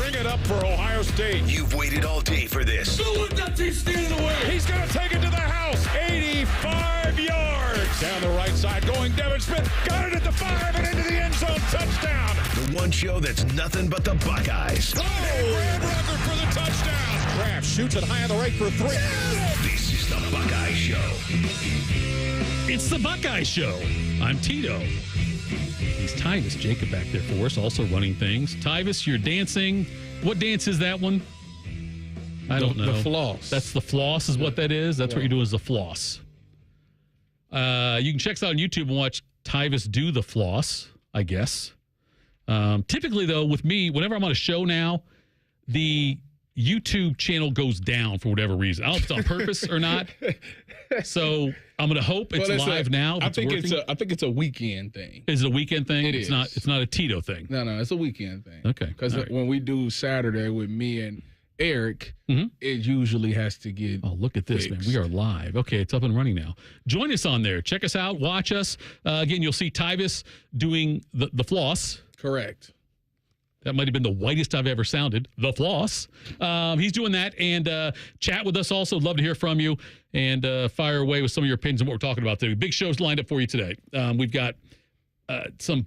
bring it up for Ohio State. You've waited all day for this. Don't let that team stand away. He's going to take it to the house. 85 yards. Down the right side going Devin Smith. Got it at the 5 and into the end zone. Touchdown. The one show that's nothing but the Buckeyes. Oh, Brad Rucker for the touchdown. Kraft shoots it high on the right for 3. This is the Buckeye Show. It's the Buckeye Show. I'm Tito. He's Tyvis, Jacob back there for us, also running things. Tyvis, you're dancing. What dance is that one? I don't know. The floss. That's the floss is what that is? That's what you're doing is the floss. You can check us out on YouTube and watch Tyvis do the floss, I guess. Typically, though, with me, whenever I'm on a show now, the YouTube channel goes down for whatever reason. I don't know if it's on purpose or not. So I'm going to hope it's live now. I think it's a weekend thing. Is it a weekend thing? It's not a Tito thing. No, it's a weekend thing. Okay. Because when we do Saturday with me and Eric, it usually has to get look at this, fixed. man. We are live. Okay, it's up and running now. Join us on there. Check us out. Watch us. Again, you'll see Tyvis doing the floss. Correct. That might have been the whitest I've ever sounded. The floss. He's doing that. And chat with us also. Love to hear from you. And fire away with some of your opinions on what we're talking about today. Big shows lined up for you today. We've got some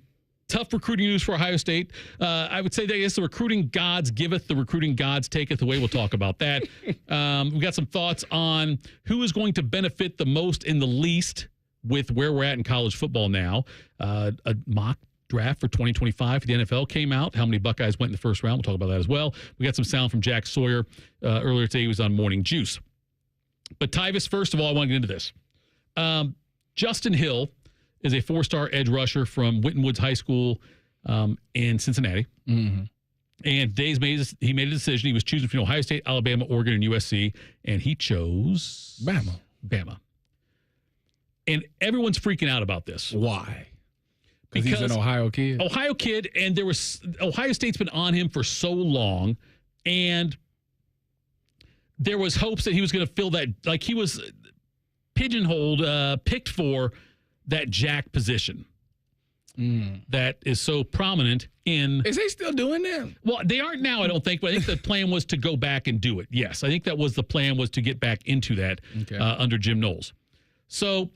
tough recruiting news for Ohio State. I would say that it's the recruiting gods giveth, the recruiting gods taketh away. We'll talk about that. We've got some thoughts on who is going to benefit the most and the least with where we're at in college football now. A mock draft for 2025 for the NFL came out. How many Buckeyes went in the first round? We'll talk about that as well. We got some sound from Jack Sawyer earlier today. He was on Morning Juice. But Tyvis, first of all, I want to get into this. Justin Hill is a 4-star edge rusher from Winton Woods High School in Cincinnati. Mm-hmm. And he made a decision. He was choosing between Ohio State, Alabama, Oregon, and USC, and he chose Bama. And everyone's freaking out about this. Why? Because he's an Ohio kid? Ohio kid, and Ohio State's been on him for so long, and there was hopes that he was going to fill that, like he was pigeonholed, picked for that Jack position that is so prominent in. Is they still doing that? Well, they aren't now, I don't think, but I think the plan was to go back and do it. Yes, I think that was the plan, was to get back into that under Jim Knowles. So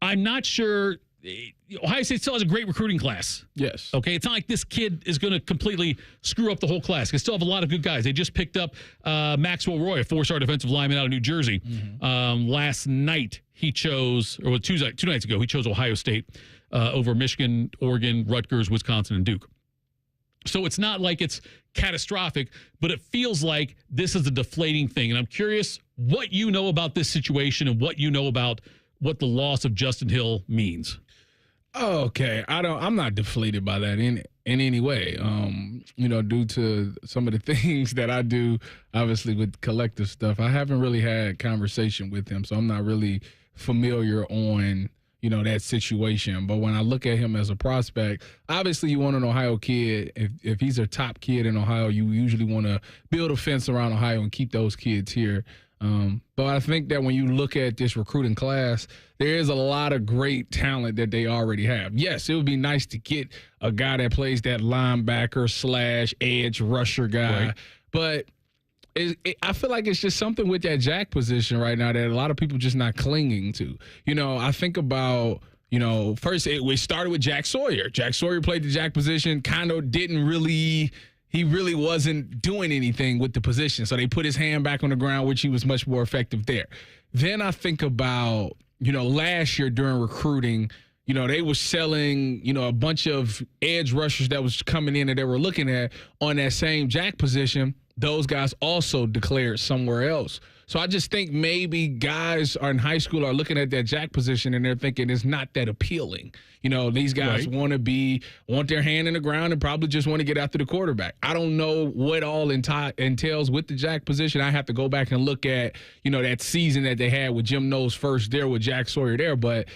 I'm not sure. Ohio State still has a great recruiting class. Yes. Okay, it's not like this kid is going to completely screw up the whole class. They still have a lot of good guys. They just picked up Maxwell Roy, a 4-star defensive lineman out of New Jersey. Last night he chose, or two nights ago, he chose Ohio State over Michigan, Oregon, Rutgers, Wisconsin, and Duke. So it's not like it's catastrophic, but it feels like this is a deflating thing. And I'm curious what you know about this situation and what you know about what the loss of Justin Hill means. Okay, I'm not deflated by that in any way. Due to some of the things that I do, obviously with collective stuff, I haven't really had conversation with him, so I'm not really familiar on that situation. But when I look at him as a prospect, obviously you want an Ohio kid. If he's a top kid in Ohio, you usually want to build a fence around Ohio and keep those kids here. But I think that when you look at this recruiting class, there is a lot of great talent that they already have. Yes, it would be nice to get a guy that plays that linebacker / edge rusher guy. Right. But I feel like it's just something with that Jack position right now that a lot of people just not clinging to. I think about, first we started with Jack Sawyer. Jack Sawyer played the Jack position, he really wasn't doing anything with the position. So they put his hand back on the ground, which he was much more effective there. Then I think about, last year during recruiting, they were selling, a bunch of edge rushers that was coming in and they were looking at on that same Jack position. Those guys also declared somewhere else. So I just think maybe guys in high school are looking at that Jack position and they're thinking it's not that appealing. These guys want their hand in the ground and probably just want to get after the quarterback. I don't know what all entails with the Jack position. I have to go back and look at, that season that they had with Jim Knowles first there with Jack Sawyer there. But,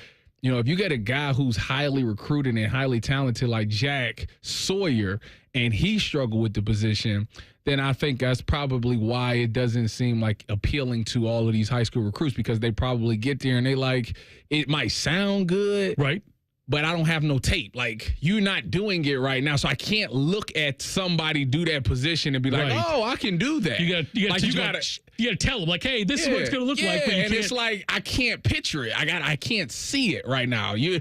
if you get a guy who's highly recruited and highly talented like Jack Sawyer and he struggled with the position, then I think that's probably why it doesn't seem like appealing to all of these high school recruits, because they probably get there and they like, it might sound good. Right. but I don't have no tape. Like, you're not doing it right now, so I can't look at somebody do that position and be like, Right. oh, I can do that. You gotta tell them, like, hey, this is what it's gonna look like. But and it's like I can't picture it. I can't see it right now. You're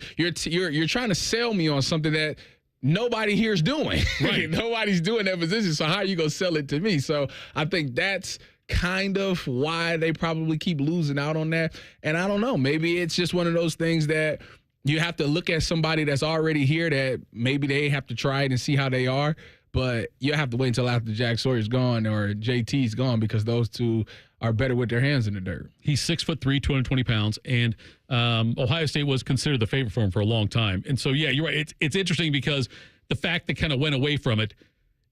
trying to sell me on something that nobody here is doing. Right. Nobody's doing that position. So how are you gonna sell it to me? So I think that's kind of why they probably keep losing out on that. And I don't know. Maybe it's just one of those things that you have to look at somebody that's already here that maybe they have to try it and see how they are. But you have to wait until after Jack Sawyer's gone or JT's gone, because those two are better with their hands in the dirt. He's 6'3", 220 pounds, and Ohio State was considered the favorite for him for a long time. And so, yeah, you're right. It's interesting because the fact that kind of went away from it,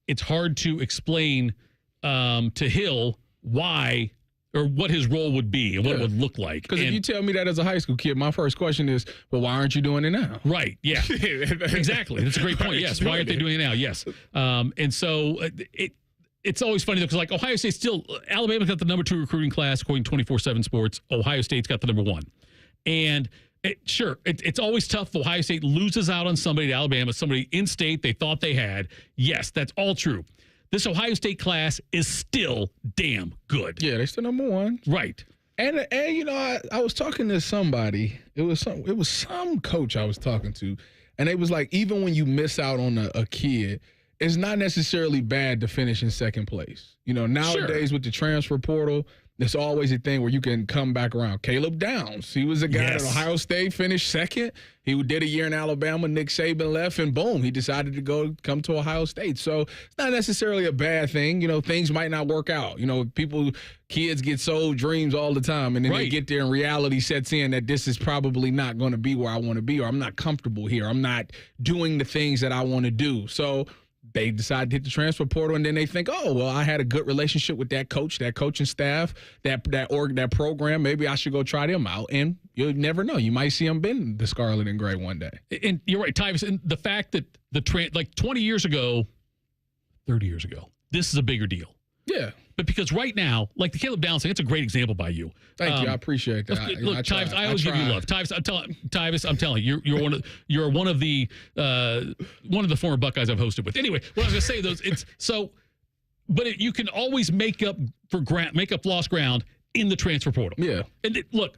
it's hard to explain to Hill why or what his role would be and what it would look like. Because if you tell me that as a high school kid, my first question is, well, why aren't you doing it now? Right, yeah. Exactly. That's a great point. Yes, why aren't they doing it now? Yes. And so it's always funny, though, because like Ohio State still, Alabama's got the number 2 recruiting class according to 24/7 Sports. Ohio State's got the number 1. And it's always tough if Ohio State loses out on somebody to Alabama, somebody in state they thought they had. Yes, that's all true. This Ohio State class is still damn good. Yeah, they're still number 1. Right. And you know, I was talking to somebody. It was some coach I was talking to, and it was like, even when you miss out on a kid, it's not necessarily bad to finish in second place. You know, nowadays with the transfer portal, there's always a thing where you can come back around. Caleb Downs, he was a guy at Ohio State, finished second. He did a year in Alabama. Nick Saban left, and boom, he decided to come to Ohio State. So it's not necessarily a bad thing. You know, things might not work out. You know, kids get sold dreams all the time, and then they get there and reality sets in that this is probably not going to be where I want to be, or I'm not comfortable here. I'm not doing the things that I want to do. So they decide to hit the transfer portal, and then they think, oh, well, I had a good relationship with that coach, that coaching staff, that program. Maybe I should go try them out. And you'll never know. You might see them bend the scarlet and gray one day. And you're right, Tyvis. And the fact that like 20 years ago, 30 years ago, this is a bigger deal. Yeah. But because right now, like the Caleb Downs thing, it's a great example by you. Thank you. I appreciate that. Look, Tyvis, I always give you love. Tyvis, I'm telling you, you're one of the former Buckeyes I've hosted with. Anyway, what I was going to say, you can always make up lost ground in the transfer portal. Yeah. And look,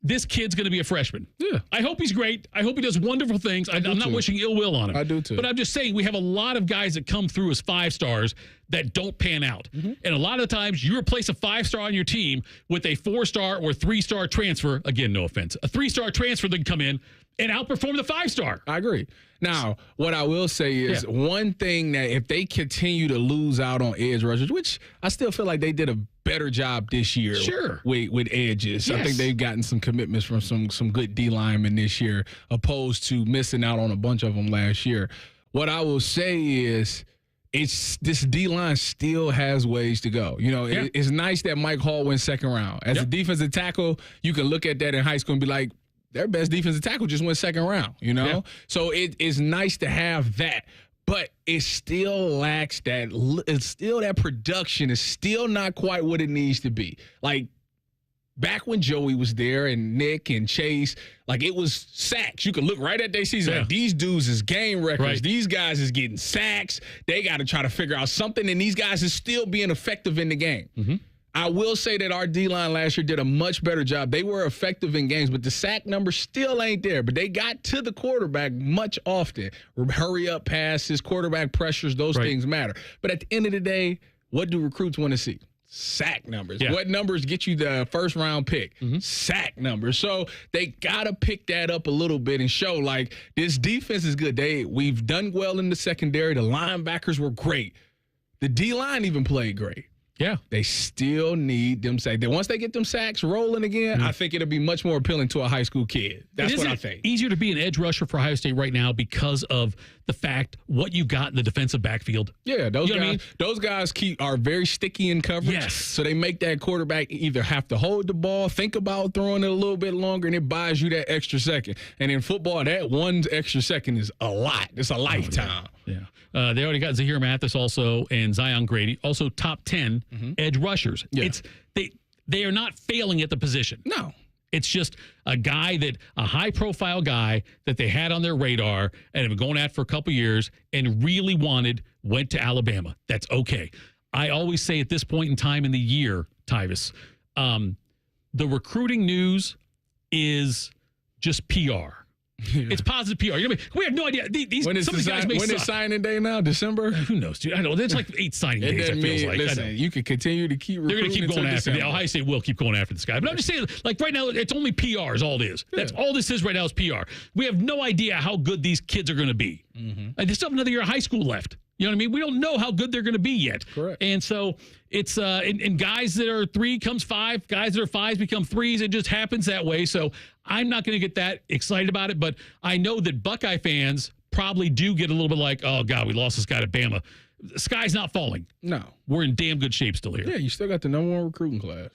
this kid's going to be a freshman. Yeah. I hope he's great. I hope he does wonderful things. I'm not wishing ill will on him. I do too. But I'm just saying we have a lot of guys that come through as 5-stars that don't pan out. Mm-hmm. And a lot of the times you replace a 5-star on your team with a 4-star or 3-star transfer. Again, no offense. A 3-star transfer that can come in and outperform the 5-star. I agree. Now, what I will say is one thing that if they continue to lose out on edge rushers, which I still feel like they did a better job this year with edges. Yes. I think they've gotten some commitments from some good D linemen this year, opposed to missing out on a bunch of them last year. What I will say is this D line still has ways to go. You know, it's nice that Mike Hall went second round. As a defensive tackle, you can look at that in high school and be like, their best defensive tackle just went second round, you know? Yeah. So it is nice to have that. But it still lacks that. It's still that production is still not quite what it needs to be. Like back when Joey was there and Nick and Chase, like it was sacks. You could look right at their season. Like these dudes is game records. Right. These guys is getting sacks. They got to try to figure out something, and these guys is still being effective in the game. Mm-hmm. I will say that our D-line last year did a much better job. They were effective in games, but the sack number still ain't there. But they got to the quarterback much often. Hurry up passes, quarterback pressures, those things matter. But at the end of the day, what do recruits want to see? Sack numbers. Yeah. What numbers get you the first-round pick? Mm-hmm. Sack numbers. So they got to pick that up a little bit and show, like, this defense is good. We've done well in the secondary. The linebackers were great. The D-line even played great. Yeah. They still need them sacks. Once they get them sacks rolling again, I think it'll be much more appealing to a high school kid. That's what I think. Easier to be an edge rusher for Ohio State right now because of the fact what you got in the defensive backfield. Yeah, those guys are very sticky in coverage. Yes. So they make that quarterback either have to hold the ball, think about throwing it a little bit longer, and it buys you that extra second. And in football, that one extra second is a lot. It's a lifetime. Yeah. They already got Zahir Mathis also and Zion Grady, also top 10 edge rushers. Yeah. They are not failing at the position. No. It's just a high-profile guy that they had on their radar and have been going at for a couple years and really went to Alabama. That's okay. I always say at this point in time in the year, Tyvis, the recruiting news is just PR. It's positive PR. You know what I mean? We have no idea. When is signing day now? December? Who knows, dude? I know. There's like 8 signing days, it feels like. Listen, you can continue to keep recruiting. They're going to keep going after December. the Ohio State will keep going after this guy. But I'm just saying, like right now, it's only PR is all it is. That's all this is right now is PR. We have no idea how good these kids are going to be. And they still have another year of high school left. You know what I mean? We don't know how good they're going to be yet. Correct. And so it's and guys that are 3 comes 5, guys that are 5s become 3s. It just happens that way. So I'm not going to get that excited about it, but I know that Buckeye fans probably do get a little bit like, oh God, we lost this guy to Bama. The sky's not falling. No. We're in damn good shape still here. Yeah, you still got the #1 recruiting class.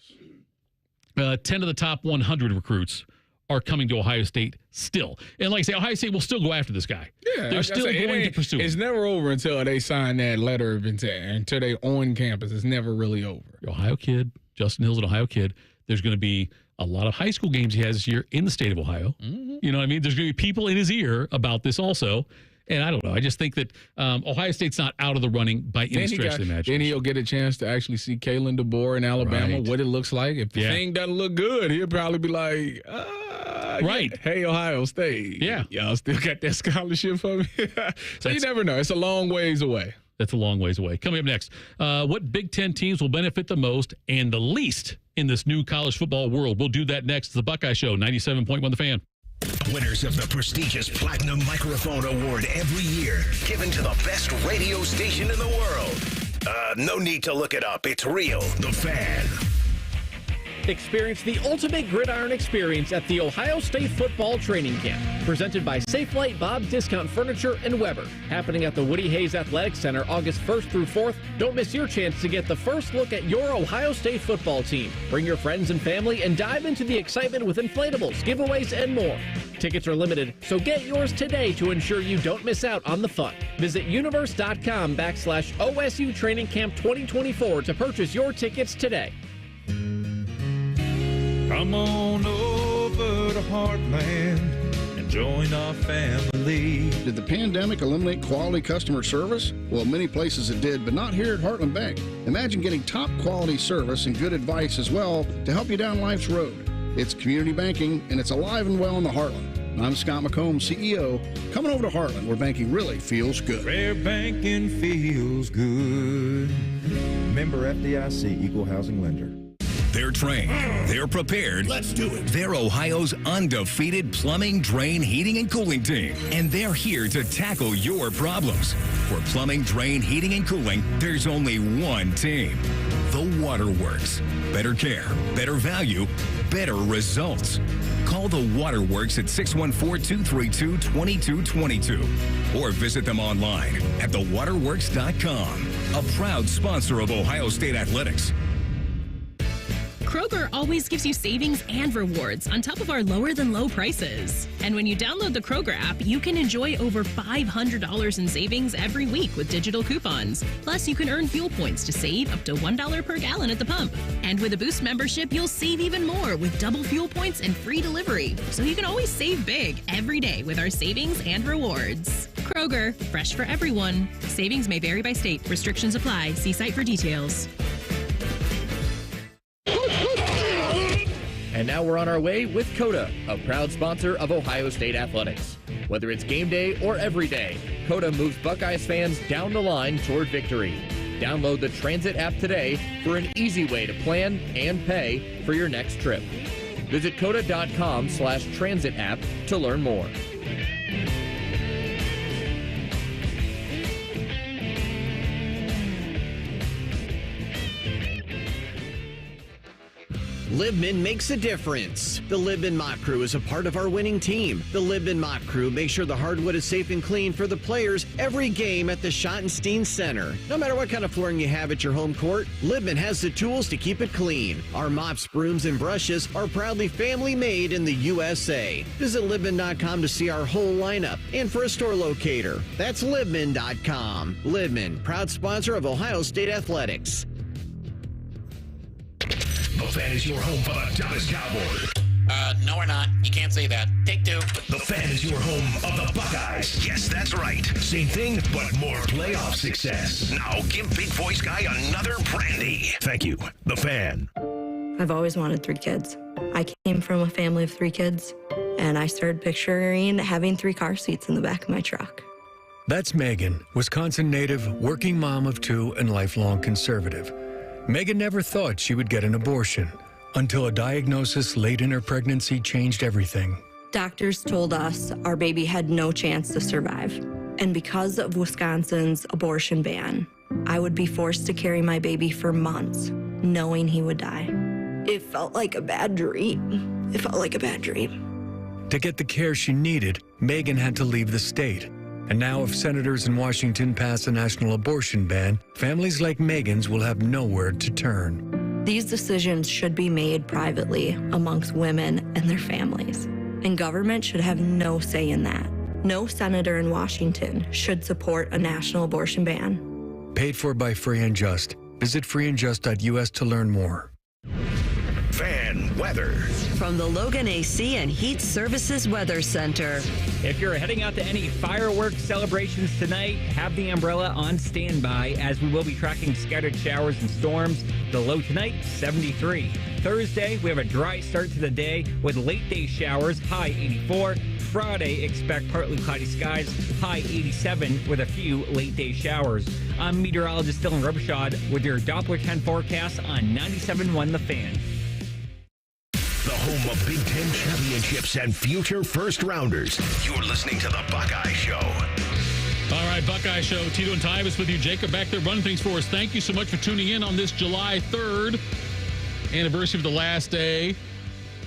10 of the top 100 recruits are coming to Ohio State still. And like I say, Ohio State will still go after this guy. Yeah, they're still going to pursue him. It's never over until they sign that letter of intent. Until they on campus, it's never really over. Ohio kid, Justin Hill's an Ohio kid. There's going to be a lot of high school games he has this year in the state of Ohio. You know what I mean? There's going to be people in his ear about this also. And I don't know. I just think that Ohio State's not out of the running by any stretch of the imagination. Then he'll get a chance to actually see Kalen DeBoer in Alabama, what it looks like. If the thing doesn't look good, he'll probably be like, hey, Ohio State. Yeah. Y'all still got that scholarship for me? So you never know. It's a long ways away. That's a long ways away. Coming up next, what Big Ten teams will benefit the most and the least in this new college football world? We'll do that next. It's the Buckeye Show, 97.1 The Fan. Winners of the prestigious Platinum Microphone Award every year, given to the best radio station in the world. No need to look it up. It's real. The Fan. Experience the ultimate gridiron experience at the Ohio State Football Training Camp, presented by Safelite Bob Discount Furniture and Weber, happening at the Woody Hayes Athletic Center August 1st through 4th. Don't miss your chance to get the first look at your Ohio State football team. Bring your friends and family and dive into the excitement with inflatables, giveaways, and more. Tickets are limited, so get yours today to ensure you don't miss out on the fun. Visit universe.com/OSU Training Camp 2024 to purchase your tickets today. Come on over to Heartland and join our family. Did the pandemic eliminate quality customer service? Well, many places it did, but not here at Heartland Bank. Imagine getting top quality service and good advice as well to help you down life's road. It's community banking, and it's alive and well in the Heartland. I'm Scott McComb, CEO. Coming over to Heartland, where banking really feels good. Where banking feels good. Member FDIC, Equal Housing Lender. They're trained. They're prepared. Let's do it. They're Ohio's undefeated plumbing, drain, heating, and cooling team. And they're here to tackle your problems. For plumbing, drain, heating, and cooling, there's only one team. The Waterworks. Better care, better value, better results. Call the Waterworks at 614-232-2222 or visit them online at thewaterworks.com. A proud sponsor of Ohio State Athletics. Kroger always gives you savings and rewards on top of our lower-than-low prices. And when you download the Kroger app, you can enjoy over $500 in savings every week with digital coupons. Plus, you can earn fuel points to save up to $1 per gallon at the pump. And with a Boost membership, you'll save even more with double fuel points and free delivery. So you can always save big every day with our savings and rewards. Kroger, fresh for everyone. Savings may vary by state. Restrictions apply. See site for details. And now we're on our way with Coda, a proud sponsor of Ohio State Athletics. Whether it's game day or every day, Coda moves Buckeyes fans down the line toward victory. Download the Transit app today for an easy way to plan and pay for your next trip. Visit coda.com/transit app to learn more. Libman makes a difference. The Libman Mop Crew is a part of our winning team. The Libman Mop Crew makes sure the hardwood is safe and clean for the players every game at the Schottenstein Center. No matter what kind of flooring you have at your home court, Libman has the tools to keep it clean. Our mops, brooms, and brushes are proudly family made in the USA. Visit Libman.com to see our whole lineup and for a store locator. That's Libman.com. Libman, proud sponsor of Ohio State Athletics. The Fan is your home for the Dallas Cowboys. No, we're not. You can't say that. Take two. The Fan is your home of the Buckeyes. Yes, that's right. Same thing, but more playoff success. Now give Big Voice Guy another brandy. Thank you. The Fan. I've always wanted 3 kids. I came from a family of 3 kids, and I started picturing having 3 car seats in the back of my truck. That's Megan, Wisconsin native, working mom of 2, and lifelong conservative. Megan never thought she would get an abortion until a diagnosis late in her pregnancy changed everything. Doctors told us our baby had no chance to survive. And because of Wisconsin's abortion ban, I would be forced to carry my baby for months, knowing he would die. It felt like a bad dream. It felt like a bad dream. To get the care she needed, Megan had to leave the state. And now if senators in Washington pass a national abortion ban, families like Megan's will have nowhere to turn. These decisions should be made privately amongst women and their families. And government should have no say in that. No senator in Washington should support a national abortion ban. Paid for by Free and Just. Visit freeandjust.us to learn more. Fan weather. From the Logan AC and Heat Services Weather Center. If you're heading out to any fireworks celebrations tonight, have the umbrella on standby as we will be tracking scattered showers and storms. The low tonight, 73. Thursday, we have a dry start to the day with late day showers, high 84. Friday, expect partly cloudy skies, high 87 with a few late day showers. I'm meteorologist Dylan Robichaud with your Doppler 10 forecast on 97.1 The Fan. The home of Big Ten championships and future first rounders. You're listening to The Buckeye Show. All right, Buckeye Show. Tito and Tyvis with you. Jacob back there running things for us. Thank you so much for tuning in on this July 3rd anniversary of the last day.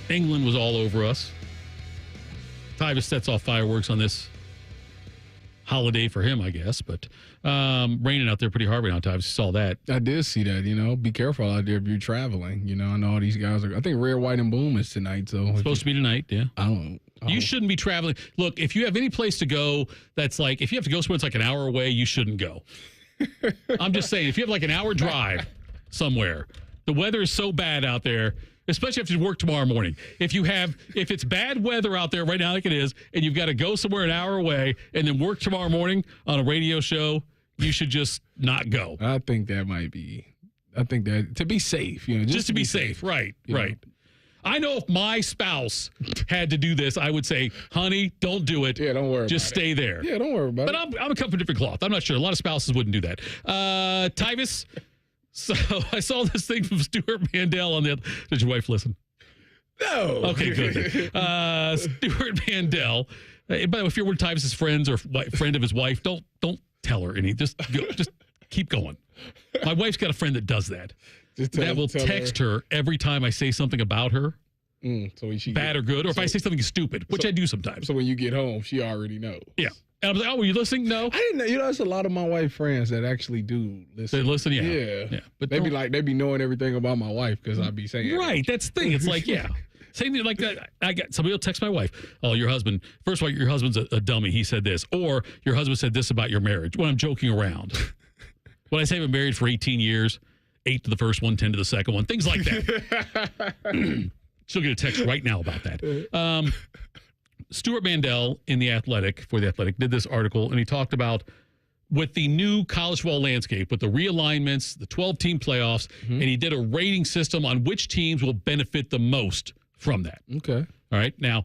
England was all over us. Tyvis sets off fireworks on this holiday for him, I guess, but raining out there pretty hard right now, Tyvis. You saw that. I did see that, be careful out there if you're traveling. I know all these guys are, I think Red, White, and Boom is tonight. So it's supposed to be tonight, yeah. I don't You shouldn't be traveling. Look, if you have any place to go that's like, if you have to go somewhere that's like an hour away, you shouldn't go. I'm just saying, if you have like an hour drive somewhere, the weather is so bad out there, especially if you work tomorrow morning. If it's bad weather out there right now like it is, and you've got to go somewhere an hour away and then work tomorrow morning on a radio show, you should just not go. I think that to be safe, just to be safe. Right, right. I know if my spouse had to do this, I would say, honey, don't do it. Yeah, don't worry Just about stay it. there. Yeah, don't worry about but it. But I'm a cut from different cloth. I'm not sure. A lot of spouses wouldn't do that. Tyvis, so I saw this thing from Stuart Mandel on the other. Did your wife listen? No. Okay, good. Stuart Mandel. By the way, if you're one of Tyvis's friends or friend of his wife, don't tell her any. Just keep going. My wife's got a friend that does that. That will text her every time I say something about her. So bad or good, or if I say something stupid, which I do sometimes. So when you get home, she already knows. Yeah. And I was like, oh, were you listening? No. I didn't know. There's a lot of my wife friends that actually do listen. They listen, yeah. Yeah. But they be knowing everything about my wife because I be saying right. That's the thing. It's like, yeah. Same thing like that. Somebody will text my wife. Oh, your husband. First of all, your husband's a dummy. He said this. Or your husband said this about your marriage. When I'm joking around. When I say I've been married for 18 years, 8 to the first one, 10 to the second one, things like that. She'll get a text right now about that. Stuart Mandel for The Athletic, did this article, and he talked about with the new college football landscape, with the realignments, the 12-team playoffs, and he did a rating system on which teams will benefit the most from that. Okay. All right. Now,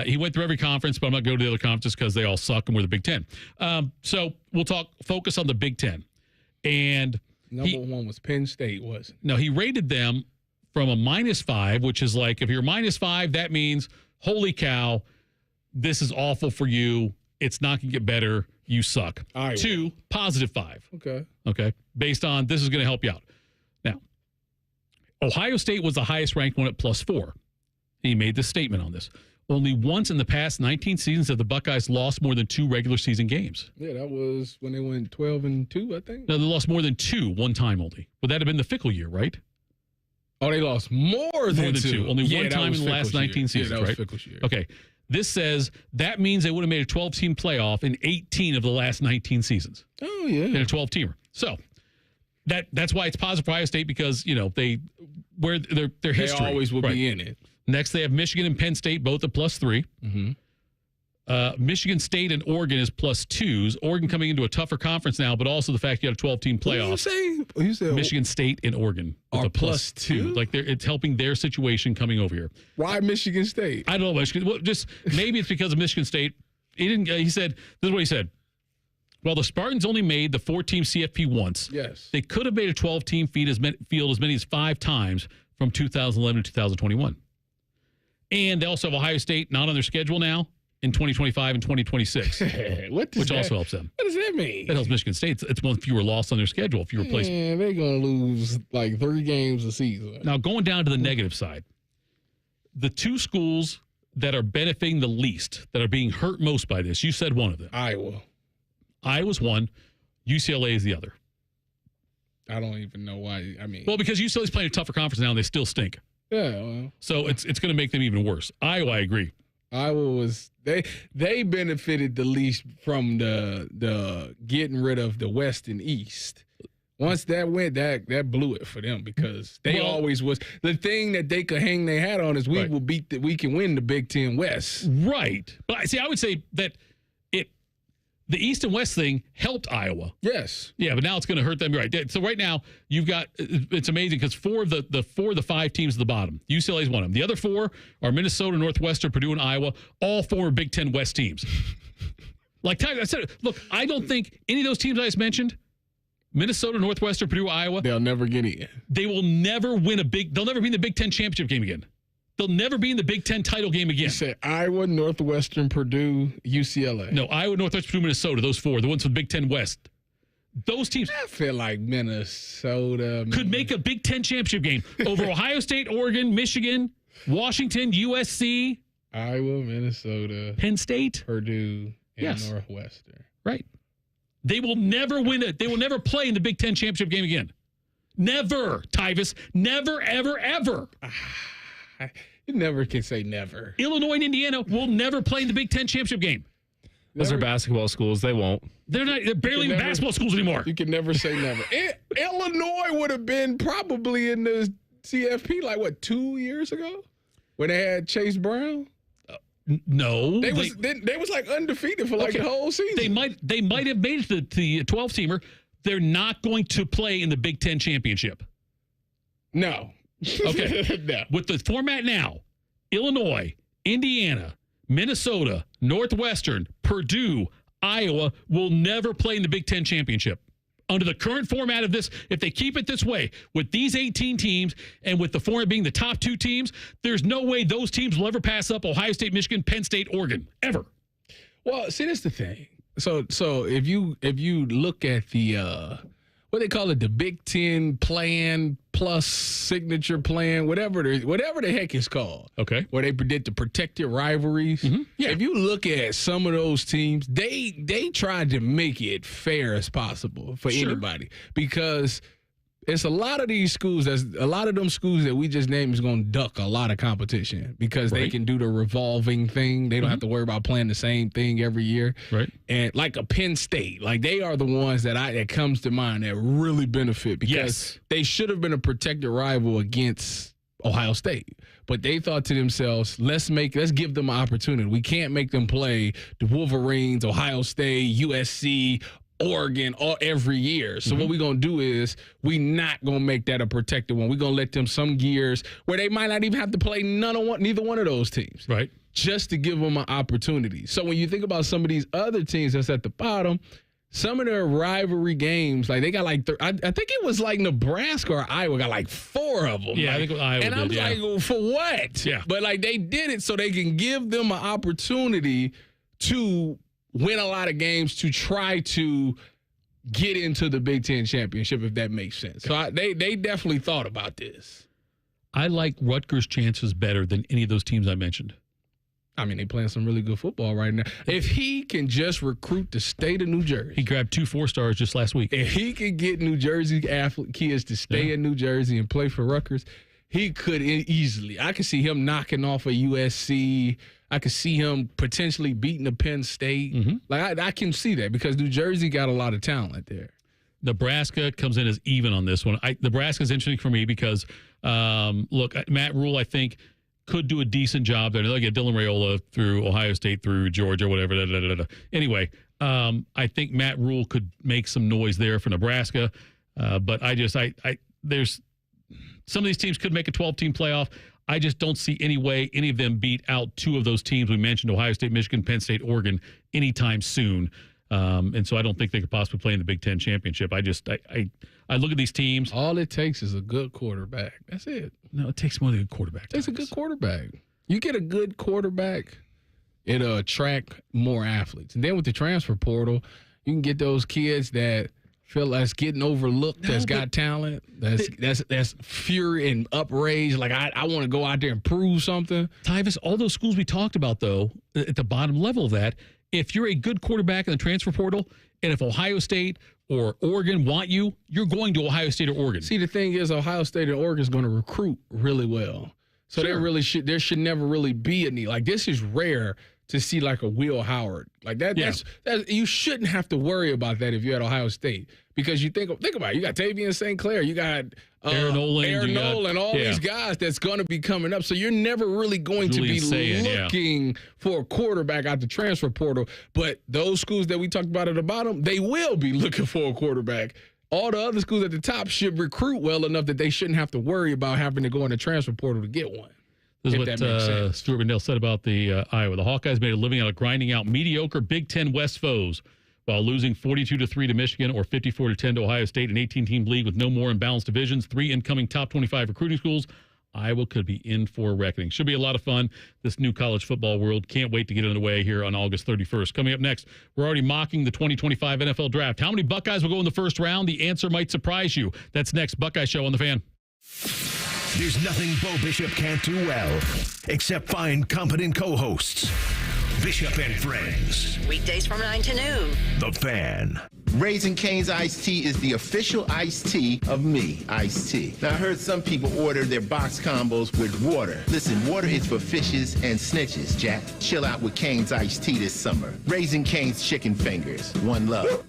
he went through every conference, but I'm not going to the other conferences because they all suck and we're the Big Ten. So we'll focus on the Big Ten. And number one was Penn State, wasn't it? No, he rated them from a -5, which is like, if you're -5, that means, holy cow, this is awful for you. It's not going to get better. You suck. To +5. Okay. Based on, this is going to help you out. Now, Ohio State was the highest ranked one at +4. He made this statement on this. Only once in the past 19 seasons have the Buckeyes lost more than 2 regular season games. Yeah, that was when they went 12-2, I think. No, they lost more than 2 one time only. Would that have been the Fickle year, right? Oh, they lost more than 2. Only one time in the last 19 seasons, that was right? Fickle's year. Okay. This says that means they would have made a 12-team playoff in 18 of the last 19 seasons. Oh, yeah. In a 12-teamer. So, That's why it's positive for Ohio State because, you know, their history. They always will be in it. Next, they have Michigan and Penn State, both at +3. Mm-hmm. Michigan State and Oregon is +2s. Oregon coming into a tougher conference now, but also the fact you had a 12-team playoff. You say Michigan State and Oregon are a +2. Like it's helping their situation coming over here. Why Michigan State? I don't know. Michigan. Well, just maybe it's because of Michigan State. He didn't. He said this is what he said. Well, the Spartans only made the 4-team CFP once. Yes. They could have made a 12-team field as many as 5 times from 2011 to 2021. And they also have Ohio State not on their schedule now in 2025 and 2026, which also helps them. What does that mean? That helps Michigan State. It's one fewer loss on their schedule if you replace. Man, they're going to lose like 3 games a season. Now, going down to the negative side, the 2 schools that are benefiting the least, that are being hurt most by this, you said one of them. Iowa's one. UCLA is the other. I don't even know why. I mean, well, because UCLA's playing a tougher conference now, and they still stink. Yeah. Well, so it's going to make them even worse. Iowa, I agree. Iowa was they benefited the least from the getting rid of the West and East. Once that went, that blew it for them because they always was the thing that they could hang their hat on is we will we can win the Big Ten West. Right. But see, I would say that the East and West thing helped Iowa. Yes. Yeah, but now it's going to hurt them. Right. So right now you've got it's amazing because 4 of the 5 teams at the bottom, UCLA is one of them. The other 4 are Minnesota, Northwestern, Purdue, and Iowa. All 4 are Big Ten West teams. Like I said, look, I don't think any of those teams I just mentioned, Minnesota, Northwestern, Purdue, Iowa, they'll never get in. They will never win they'll never be in the Big Ten championship game again. They'll never be in the Big Ten title game again. You said Iowa, Northwestern, Purdue, UCLA. No, Iowa, Northwestern, Purdue, Minnesota. Those 4, the ones from Big Ten West. Those teams. I feel like Minnesota could make a Big Ten championship game over Ohio State, Oregon, Michigan, Washington, USC, Iowa, Minnesota, Penn State, Purdue, and Northwestern. Right. They will never win it. They will never play in the Big Ten championship game again. Never, Tyvis. Never, ever, ever. You never can say never. Illinois and Indiana will never play in the Big Ten championship game. Those are basketball schools. They won't. They're barely even basketball schools anymore. You can never say never. Illinois would have been probably in the CFP like 2 years ago when they had Chase Brown. No, they was like undefeated for like the whole season. They might have made it to the 12-teamer. They're not going to play in the Big Ten championship. No. Okay. No. With the format now, Illinois, Indiana, Minnesota, Northwestern, Purdue, Iowa will never play in the Big Ten championship. Under the current format of this, if they keep it this way, with these 18 teams and with the format being the top 2 teams, there's no way those teams will ever pass up Ohio State, Michigan, Penn State, Oregon, ever. Well, see, that's the thing. So if you look at the what they call it, the Big Ten plan plus signature plan, whatever the heck it's called. Okay. Where they predict the protected rivalries. Mm-hmm. Yeah. If you look at some of those teams, they tried to make it fair as possible for anybody because it's a lot of these schools. A lot of them schools that we just named is going to duck a lot of competition because they can do the revolving thing. They don't have to worry about playing the same thing every year. Right. And like a Penn State, like they are the ones that comes to mind that really benefit because they should have been a protected rival against Ohio State. But they thought to themselves, let's give them an opportunity. We can't make them play the Wolverines, Ohio State, USC, Oregon every year. So what we're going to do is we not going to make that a protected one. We're going to let them some years where they might not even have to play neither one of those teams. Right. Just to give them an opportunity. So when you think about some of these other teams that's at the bottom, some of their rivalry games, like they got like, I think it was like Nebraska or Iowa got like 4 of them. Yeah, like, I think Iowa and I'm like, well, for what? Yeah. But like they did it so they can give them an opportunity to win a lot of games to try to get into the Big Ten championship, if that makes sense. So they definitely thought about this. I like Rutgers' chances better than any of those teams I mentioned. I mean, they playing some really good football right now. If he can just recruit the state of New Jersey. He grabbed 2 4-stars just last week. If he can get New Jersey kids to stay in New Jersey and play for Rutgers, he could easily. I could see him knocking off a USC. I could see him potentially beating a Penn State. Like I can see that because New Jersey got a lot of talent there. Nebraska comes in as even on this one. Nebraska is interesting for me because, look, Matt Rule, I think, could do a decent job there. They'll get Dylan Raiola through Ohio State, through Georgia, whatever. Anyway, I think Matt Rule could make some noise there for Nebraska. But there's some of these teams could make a 12-team playoff. I just don't see any way any of them beat out two of those teams we mentioned, Ohio State, Michigan, Penn State, Oregon, anytime soon. And so I don't think they could possibly play in the Big Ten championship. I look at these teams. All it takes is a good quarterback. That's it. No, it takes more than a good quarterback. It takes a good quarterback. You get a good quarterback, it'll attract more athletes. And then with the transfer portal, you can get those kids that feel like getting overlooked, that's got talent, that's fury and uprage. Like, I want to go out there and prove something. Tyvis, all those schools we talked about, though, at the bottom level of that, if you're a good quarterback in the transfer portal, and if Ohio State or Oregon want you, you're going to Ohio State or Oregon. See, the thing is, Ohio State and Oregon is going to recruit really well. So there should never really be a need. Like, this is rare to see like a Will Howard. Like that's you shouldn't have to worry about that if you're at Ohio State. Because you think about it, you got Tavian St. Clair, you got Aaron Nolan, all these guys that's going to be coming up. So you're never really going to be looking for a quarterback out the transfer portal. But those schools that we talked about at the bottom, they will be looking for a quarterback. All the other schools at the top should recruit well enough that they shouldn't have to worry about having to go in the transfer portal to get one. This is what Stuart Rendell said about the Iowa. The Hawkeyes made a living out of grinding out mediocre Big Ten West foes while losing 42-3 to Michigan or 54-10 to Ohio State, an 18-team league with no more imbalanced divisions, 3 incoming top 25 recruiting schools. Iowa could be in for a reckoning. Should be a lot of fun, this new college football world. Can't wait to get underway here on August 31st. Coming up next, we're already mocking the 2025 NFL Draft. How many Buckeyes will go in the first round? The answer might surprise you. That's next. Buckeye Show on The Fan. There's nothing Bo Bishop can't do well, except find competent co-hosts. Bishop and Friends. Weekdays from 9 to noon. The Fan. Raising Cane's iced tea is the official iced tea of me, iced tea. Now, I heard some people order their box combos with water. Listen, water is for fishes and snitches, Jack. Chill out with Cane's iced tea this summer. Raising Cane's chicken fingers. One love.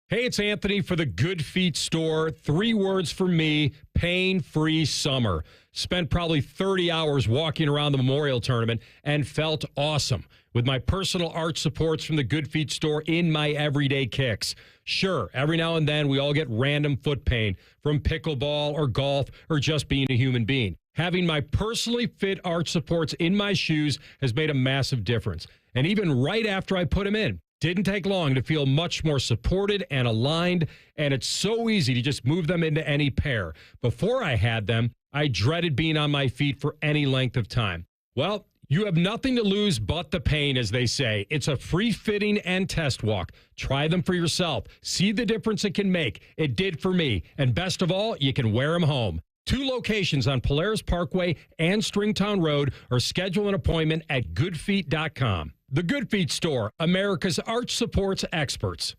Hey, it's Anthony for the Good Feet store. 3 words for me, pain-free summer. Spent probably 30 hours walking around the Memorial Tournament and felt awesome with my personal arch supports from the Good Feet store in my everyday kicks. Sure, every now and then we all get random foot pain from pickleball or golf or just being a human being. Having my personally fit arch supports in my shoes has made a massive difference. And even right after I put them in, didn't take long to feel much more supported and aligned, and it's so easy to just move them into any pair. Before I had them, I dreaded being on my feet for any length of time. Well, you have nothing to lose but the pain, as they say. It's a free fitting and test walk. Try them for yourself. See the difference it can make. It did for me. And best of all, you can wear them home. 2 locations on Polaris Parkway and Stringtown Road, or schedule an appointment at goodfeet.com. The Good Feet store, America's arch supports experts.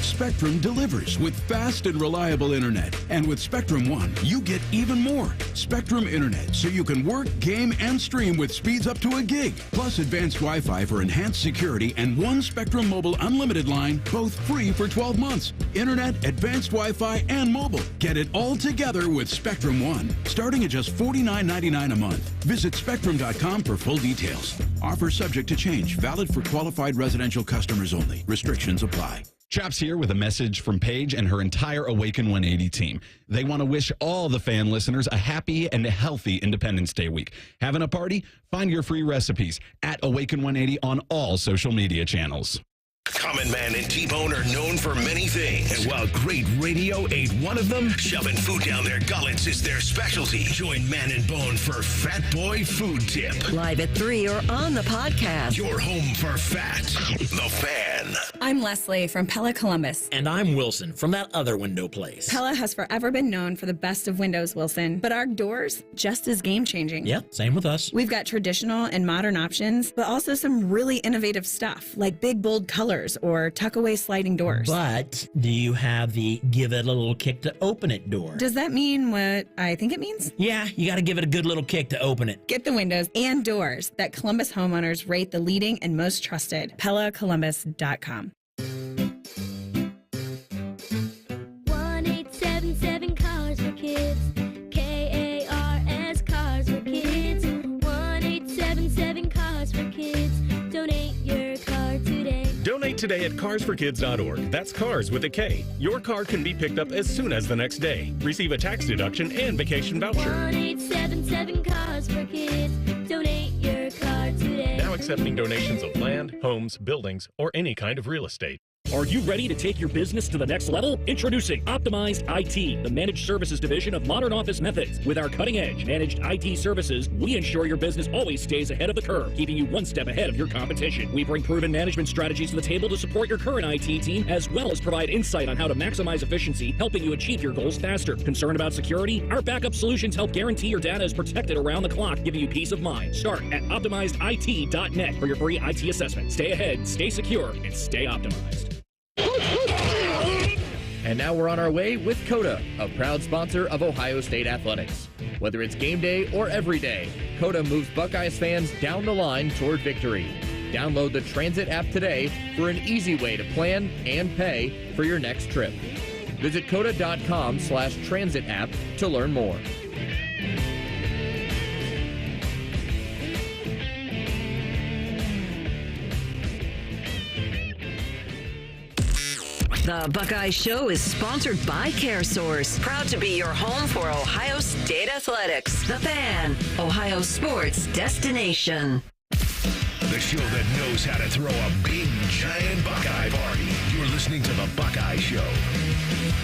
Spectrum delivers with fast and reliable internet. And with Spectrum One, you get even more. Spectrum Internet, so you can work, game, and stream with speeds up to a gig. Plus advanced Wi-Fi for enhanced security and 1 Spectrum Mobile unlimited line, both free for 12 months. Internet, advanced Wi-Fi, and mobile. Get it all together with Spectrum One, starting at just $49.99 a month. Visit Spectrum.com for full details. Offer subject to change. Valid for qualified residential customers only. Restrictions apply. Chaps here with a message from Paige and her entire Awaken 180 team. They want to wish all the fan listeners a happy and healthy Independence Day week. Having a party? Find your free recipes at Awaken 180 on all social media channels. Common Man and T-Bone are known for many things. And while great radio ain't one of them, shoving food down their gullets is their specialty. Join Man and Bone for Fat Boy Food Tip. Live at 3 or on the podcast. Your home for fat. The Fan. I'm Leslie from Pella Columbus. And I'm Wilson from that other window place. Pella has forever been known for the best of windows, Wilson. But our doors, just as game-changing. Yep, same with us. We've got traditional and modern options, but also some really innovative stuff, like big, bold colors or tuck-away sliding doors. But do you have the give it a little kick to open it door? Does that mean what I think it means? Yeah, you got to give it a good little kick to open it. Get the windows and doors that Columbus homeowners rate the leading and most trusted. PellaColumbus.com. today at carsforkids.org. That's cars with a K. Your car can be picked up as soon as the next day. Receive a tax deduction and vacation voucher. 1-877 Cars for Kids. Donate your car today. Now accepting donations of land, homes, buildings, or any kind of real estate. Are you ready to take your business to the next level? Introducing Optimized IT, the managed services division of Modern Office Methods. With our cutting-edge managed IT services, we ensure your business always stays ahead of the curve, keeping you one step ahead of your competition. We bring proven management strategies to the table to support your current IT team, as well as provide insight on how to maximize efficiency, helping you achieve your goals faster. Concerned about security? Our backup solutions help guarantee your data is protected around the clock, giving you peace of mind. Start at OptimizedIT.net for your free IT assessment. Stay ahead, stay secure, and stay optimized. And now we're on our way with Coda, a proud sponsor of Ohio State Athletics. Whether it's game day or every day, Coda moves Buckeyes fans down the line toward victory. Download the Transit app today for an easy way to plan and pay for your next trip. Visit coda.com/transit app to learn more. The Buckeye Show is sponsored by CareSource, proud to be your home for Ohio State Athletics. The Fan, Ohio sports destination. The show that knows how to throw a big, giant Buckeye party. You're listening to The Buckeye Show.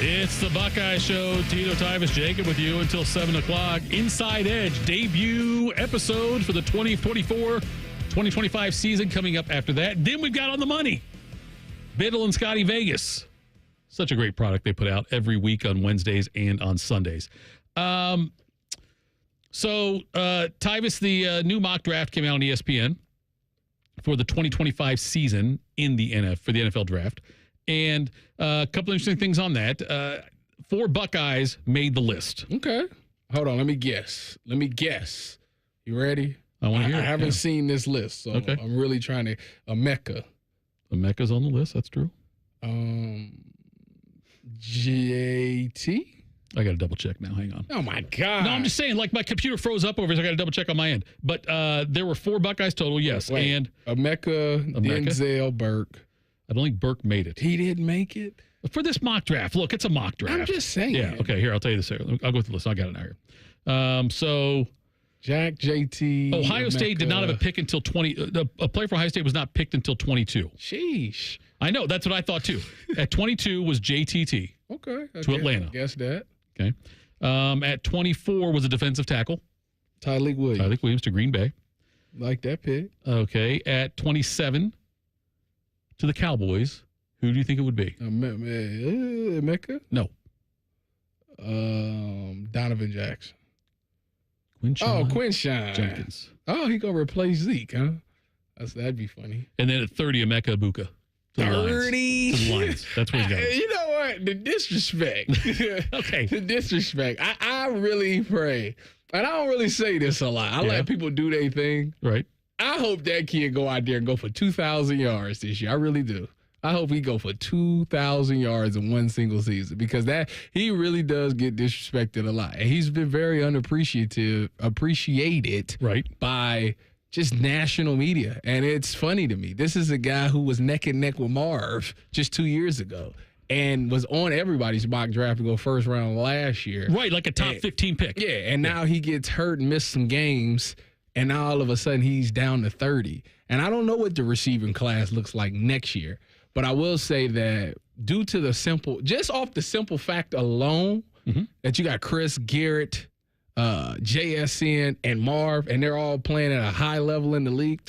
It's The Buckeye Show. Tito, Tyvis, Jacob with you until 7 o'clock. Inside Edge debut episode for the 2024-2025 season coming up after that. Then we've got On the Money. Biddle and Scotty Vegas. Such a great product they put out every week on Wednesdays and on Sundays. So, Tyvis, the new mock draft came out on ESPN for the 2025 season in the NFL draft. And a couple interesting things on that. 4 Buckeyes made the list. Okay. Hold on. Let me guess. You ready? I want to hear it. I haven't seen this list, so okay. I'm really trying to. Emeka. Emeka's on the list. That's true. JT? I got to double check now. Hang on. Oh, my God. No, I'm just saying, like, my computer froze up over here, so I got to double check on my end. But there were 4 Buckeyes total, yes. Wait. And Emeka, Denzel, Burke. I don't think Burke made it. He didn't make it? For this mock draft. Look, it's a mock draft. I'm just saying. Yeah, okay, here, I'll tell you this here. I'll go through the list. I got it now here. So Jack, JT, Ohio Emeka. State did not have a pick until 20. A player for Ohio State was not picked until 22. Sheesh. I know. That's what I thought, too. At 22 was JTT. Okay. To Atlanta. Guess that. Okay. At 24 was a defensive tackle. Tyleek Williams to Green Bay. Like that pick. Okay. At 27 to the Cowboys. Who do you think it would be? Emeka? No. Donovan Jackson. Quinshon Jenkins. Oh, he going to replace Zeke, huh? That'd be funny. And then at 30, Emeka Ibuka. 30? To the Lions. That's where he's going. You know what? The disrespect. Okay. The disrespect. I really pray. And I don't really say this a lot. I let people do their thing. Right. I hope that kid go out there and go for 2,000 yards this year. I really do. I hope he go for 2,000 yards in one single season because he really does get disrespected a lot. And he's been very appreciated by just national media. And it's funny to me. This is a guy who was neck and neck with Marv just 2 years ago and was on everybody's mock draft to go first round last year. Right, like a top 15 pick. Yeah, and now he gets hurt and missed some games, and now all of a sudden he's down to 30. And I don't know what the receiving class looks like next year, but I will say that due to just off the simple fact alone that you got Chris, Garrett, JSN, and Marv, and they're all playing at a high level in the league,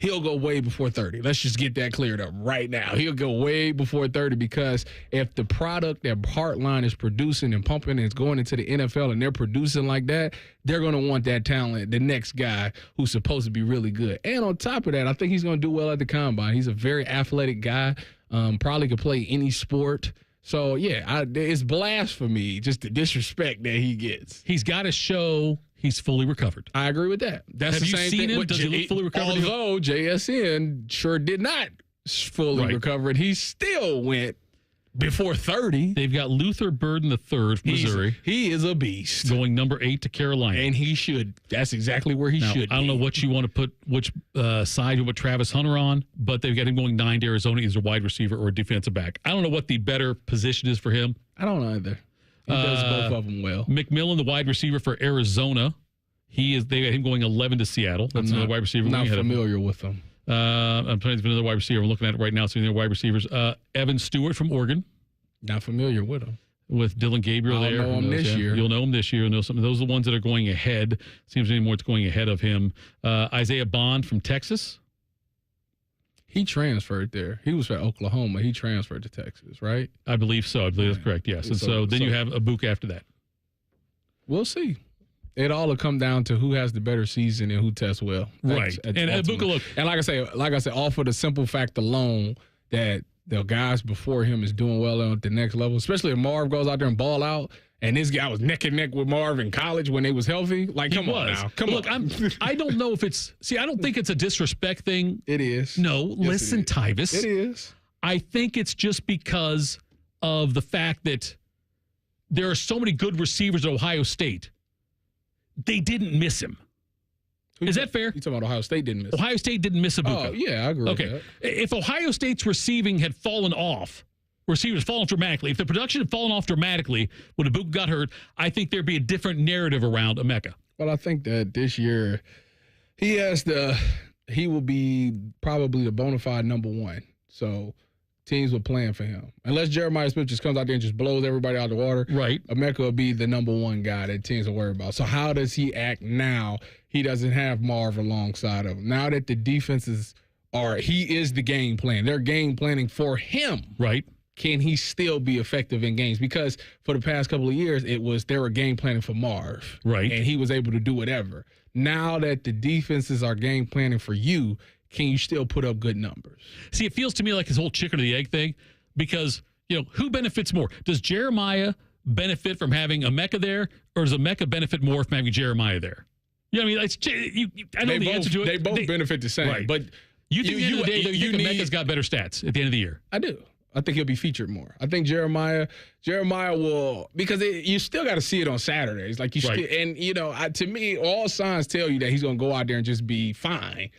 he'll go way before 30. Let's just get that cleared up right now. He'll go way before 30 because if the product that Heartline is producing and pumping and it's going into the NFL and they're producing like that, they're going to want that talent, the next guy who's supposed to be really good. And on top of that, I think he's going to do well at the combine. He's a very athletic guy, probably could play any sport. So, yeah, it's blasphemy, just the disrespect that he gets. He's got to show he's fully recovered. I agree with that. That's Have the you same seen thing. him? Does he look fully recovered? Although JSN sure did not fully recover, he still went before 30. They've got Luther Burden III from Missouri. He is a beast. Going number 8 to Carolina. And he should. That's exactly where he should be. I don't know what you want to put, which side you put Travis Hunter on, but they've got him going 9 to Arizona. He's a wide receiver or a defensive back. I don't know what the better position is for him. I don't know either. He does both of them well. McMillan, the wide receiver for Arizona. They got him going 11 to Seattle. That's another wide receiver. I'm not familiar with him. I'm trying to think of another wide receiver. I'm looking at it right now. So they're wide receivers. Evan Stewart from Oregon. Not familiar with him. With Dylan Gabriel there. I'll know him this year. You'll know him this year. You'll know something. Those are the ones that are going ahead. Seems anymore it's going ahead of him. Isaiah Bond from Texas. He transferred there. He was from Oklahoma. He transferred to Texas, right? I believe so. I believe that's correct, yes. And so then you have Abuka after that. We'll see. It all will come down to who has the better season and who tests well. Right. And Abuka, look. And like I said, all for the simple fact alone that the guys before him is doing well at the next level, especially if Marv goes out there and ball out. And this guy was neck and neck with Marv in college when they was healthy. Like, come on now. Look, I don't know if it's – see, I don't think it's a disrespect thing. It is. No, yes, listen, Tyvis. It is. I think it's just because of the fact that there are so many good receivers at Ohio State. They didn't miss him. Is that fair? You talking about Ohio State didn't miss him? Ohio State didn't miss Abuka. Oh, yeah, I agree with that. If Ohio State's receiving had fallen off, receivers fallen off dramatically, if the production had fallen off dramatically when Abuka got hurt, I think there'd be a different narrative around Emeka. Well, I think that this year he will be probably the bona fide number one. So teams will plan for him. Unless Jeremiah Smith just comes out there and just blows everybody out of the water. Right. Emeka will be the number one guy that teams will worry about. So how does he act now? He doesn't have Marv alongside of him. Now that the defenses he is the game plan. They're game planning for him. Right. Can he still be effective in games? Because for the past couple of years, they were game planning for Marv. Right. And he was able to do whatever. Now that the defenses are game planning for you, can you still put up good numbers? See, it feels to me like this whole chicken or the egg thing because, who benefits more? Does Jeremiah benefit from having Emeka there, or does Emeka benefit more from having Jeremiah there? You know what I mean? I know the answer to it. They both benefit the same. Right. But you think at the end of the day, you think Emeka's got better stats at the end of the year? I do. I think he'll be featured more. I think Jeremiah will, because you still got to see it on Saturdays. Like to me, all signs tell you that he's going to go out there and just be fine.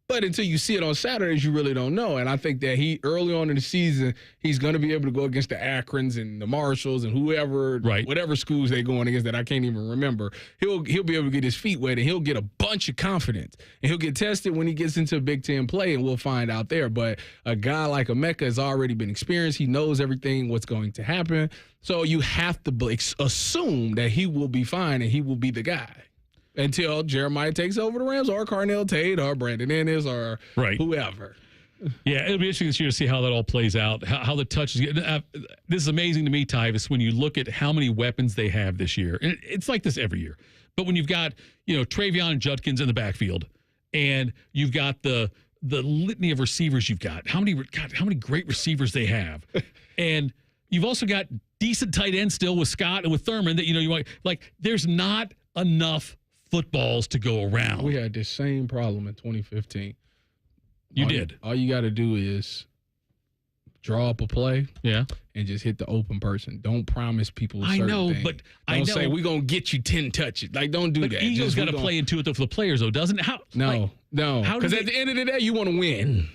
But until you see it on Saturdays, you really don't know. And I think that early on in the season, he's going to be able to go against the Akrons and the Marshalls and whoever, whatever schools they're going against that I can't even remember. He'll be able to get his feet wet and he'll get a bunch of confidence. And he'll get tested when he gets into Big Ten play, and we'll find out there. But a guy like Emeka has already been experienced. He knows everything, what's going to happen. So you have to assume that he will be fine and he will be the guy. Until Jeremiah takes over the Rams or Carnell Tate or Brandon Ennis or whoever. Yeah, it'll be interesting this year to see how that all plays out, how the touches get. This is amazing to me, Tyvis, when you look at how many weapons they have this year. And it's like this every year. But when you've got, Travion and Judkins in the backfield, and you've got the litany of receivers you've got, how many great receivers they have. And you've also got decent tight ends still with Scott and with Thurman that, you want, there's not enough footballs to go around. We had this same problem in 2015. You did. All you got to do is draw up a play, and just hit the open person. Don't promise people certain things. But don't say we're gonna get you 10 touches. Don't do that. Ego's got to play into it for the players, though, doesn't it? No. Because at the end of the day, you want to win.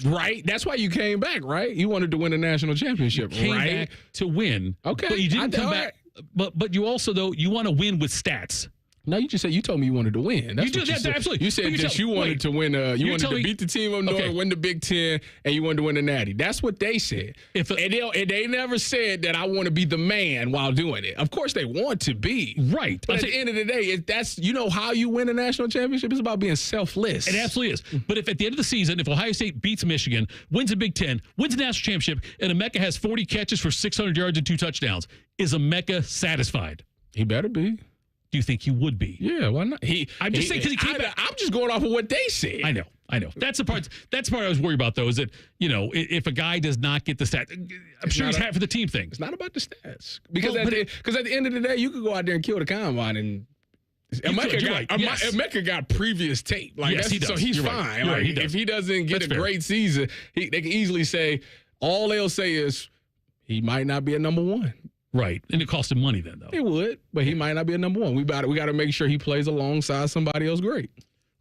Right? That's why you came back, right? You wanted to win a national championship, you came back to win. Okay. But you didn't come back. But you also, though, you want to win with stats. No, you told me you wanted to win. That's what you said. Absolutely. You said that you wanted to win. You wanted to beat the team up north, win the Big Ten, and you wanted to win the Natty. That's what they said. And they never said that I want to be the man while doing it. Of course, they want to be. Right. But at the end of the day, that's how you win a national championship. It's about being selfless. It absolutely is. But if at the end of the season, if Ohio State beats Michigan, wins a Big Ten, wins a national championship, and Emeka has 40 catches for 600 yards and 2 touchdowns, is Emeka satisfied? He better be. Do you think he would be? Yeah, why not? I'm just saying because he came back. I'm just going off of what they said. I know. That's the part I was worried about, though, is that, if a guy does not get the stats, I'm sure he's happy for the team thing. It's not about the stats. Because at the end of the day, you could go out there and kill the combine and Emeka got previous tape. Yes, he does. So he's fine. Right. If he doesn't get a great season, they can easily say, all they'll say is, he might not be a number one. Right. And it cost him money then, though. It would, but he might not be a number one. We got to make sure he plays alongside somebody else great.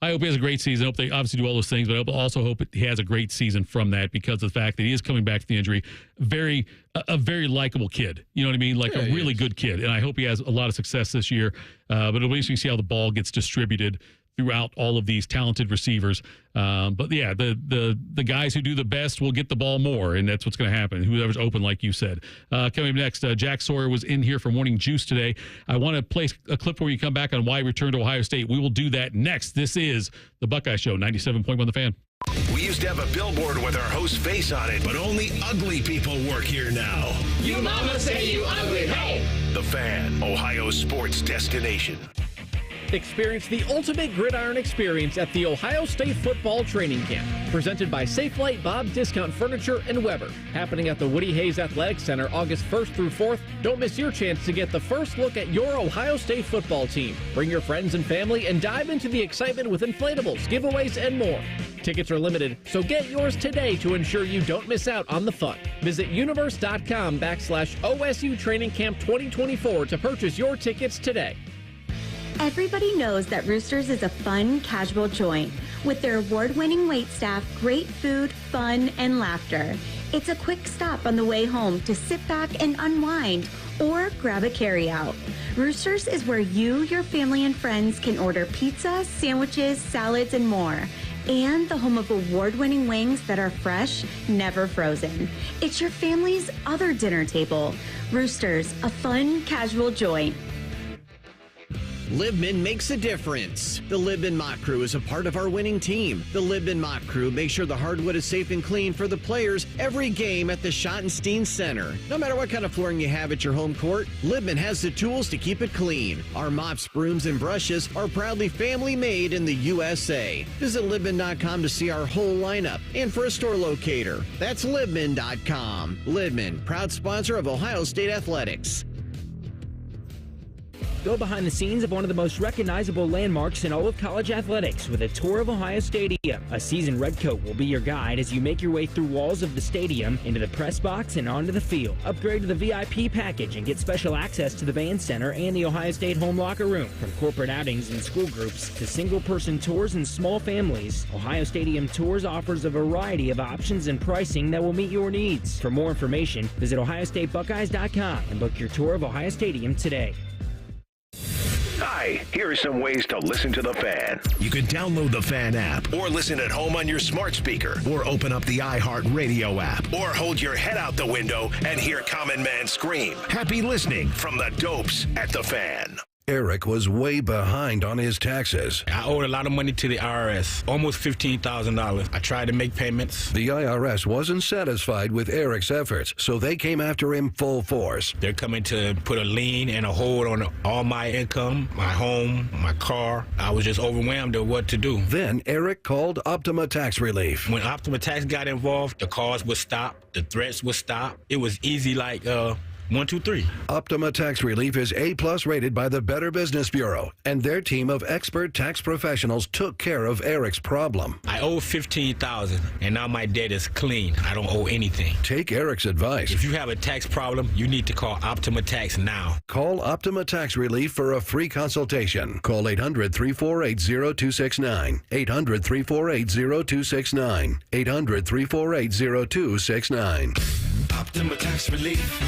I hope he has a great season. I hope they obviously do all those things, but I also hope he has a great season from that because of the fact that he is coming back to the injury. A very likable kid. You know what I mean? Like a really good kid. And I hope he has a lot of success this year. But it'll be interesting to see how the ball gets distributed throughout all of these talented receivers. But yeah, the guys who do the best will get the ball more, and that's what's going to happen. Whoever's open, like you said. Coming up next, Jack Sawyer was in here for Morning Juice today. I want to play a clip where you come back on why he returned to Ohio State. We will do that next. This is the Buckeye Show, 97.1 The Fan. We used to have a billboard with our host's face on it, but only ugly people work here now. You mama say you ugly, hey! The Fan, Ohio's sports destination. Experience the ultimate gridiron experience at the Ohio State Football Training Camp, presented by Safelite Bob Discount Furniture and Weber, happening at the Woody Hayes Athletic Center August 1st through 4th. Don't miss your chance to get the first look at your Ohio State football team. Bring your friends and family and dive into the excitement with inflatables, giveaways, and more. Tickets are limited, so get yours today to ensure you don't miss out on the fun. Visit universe.com/OSU Training Camp 2024 to purchase your tickets today. Everybody knows that Roosters is a fun, casual joint. With their award-winning waitstaff, great food, fun, and laughter. It's a quick stop on the way home to sit back and unwind or grab a carryout. Roosters is where you, your family, and friends can order pizza, sandwiches, salads, and more. And the home of award-winning wings that are fresh, never frozen. It's your family's other dinner table. Roosters, a fun, casual joint. Libman makes a difference. The Libman Mock Crew is a part of our winning team. The Libman Mock Crew makes sure the hardwood is safe and clean for the players every game at the Schottenstein Center. No matter what kind of flooring you have at your home court, Libman has the tools to keep it clean. Our mops, brooms, and brushes are proudly family made in the USA. Visit Libman.com to see our whole lineup and for a store locator. That's Libman.com. Libman, proud sponsor of Ohio State Athletics. Go behind the scenes of one of the most recognizable landmarks in all of college athletics with a tour of Ohio Stadium. A seasoned redcoat will be your guide as you make your way through walls of the stadium, into the press box, and onto the field. Upgrade to the VIP package and get special access to the band center and the Ohio State home locker room. From corporate outings and school groups to single-person tours and small families, Ohio Stadium Tours offers a variety of options and pricing that will meet your needs. For more information, visit OhioStateBuckeyes.com and book your tour of Ohio Stadium today. Hi, here are some ways to listen to The Fan. You can download the Fan app, or listen at home on your smart speaker, or open up the iHeartRadio app, or hold your head out the window and hear Common Man scream. Happy listening from the Dopes at The Fan. Eric was way behind on his taxes. I owed a lot of money to the IRS, almost $15,000. I tried to make payments. The IRS wasn't satisfied with Eric's efforts, so they came after him full force. They're coming to put a lien and a hold on all my income, my home, my car. I was just overwhelmed at what to do. Then Eric called Optima Tax Relief. When Optima Tax got involved, the calls would stop, the threats would stop. It was easy like 1, 2, 3. Optima Tax Relief is A+ rated by the Better Business Bureau, and their team of expert tax professionals took care of Eric's problem. I owe $15,000, and now my debt is clean. I don't owe anything. Take Eric's advice. If you have a tax problem, you need to call Optima Tax now. Call Optima Tax Relief for a free consultation. Call 800-348-0269. 800-348-0269. 800-348-0269. Optima Tax Relief.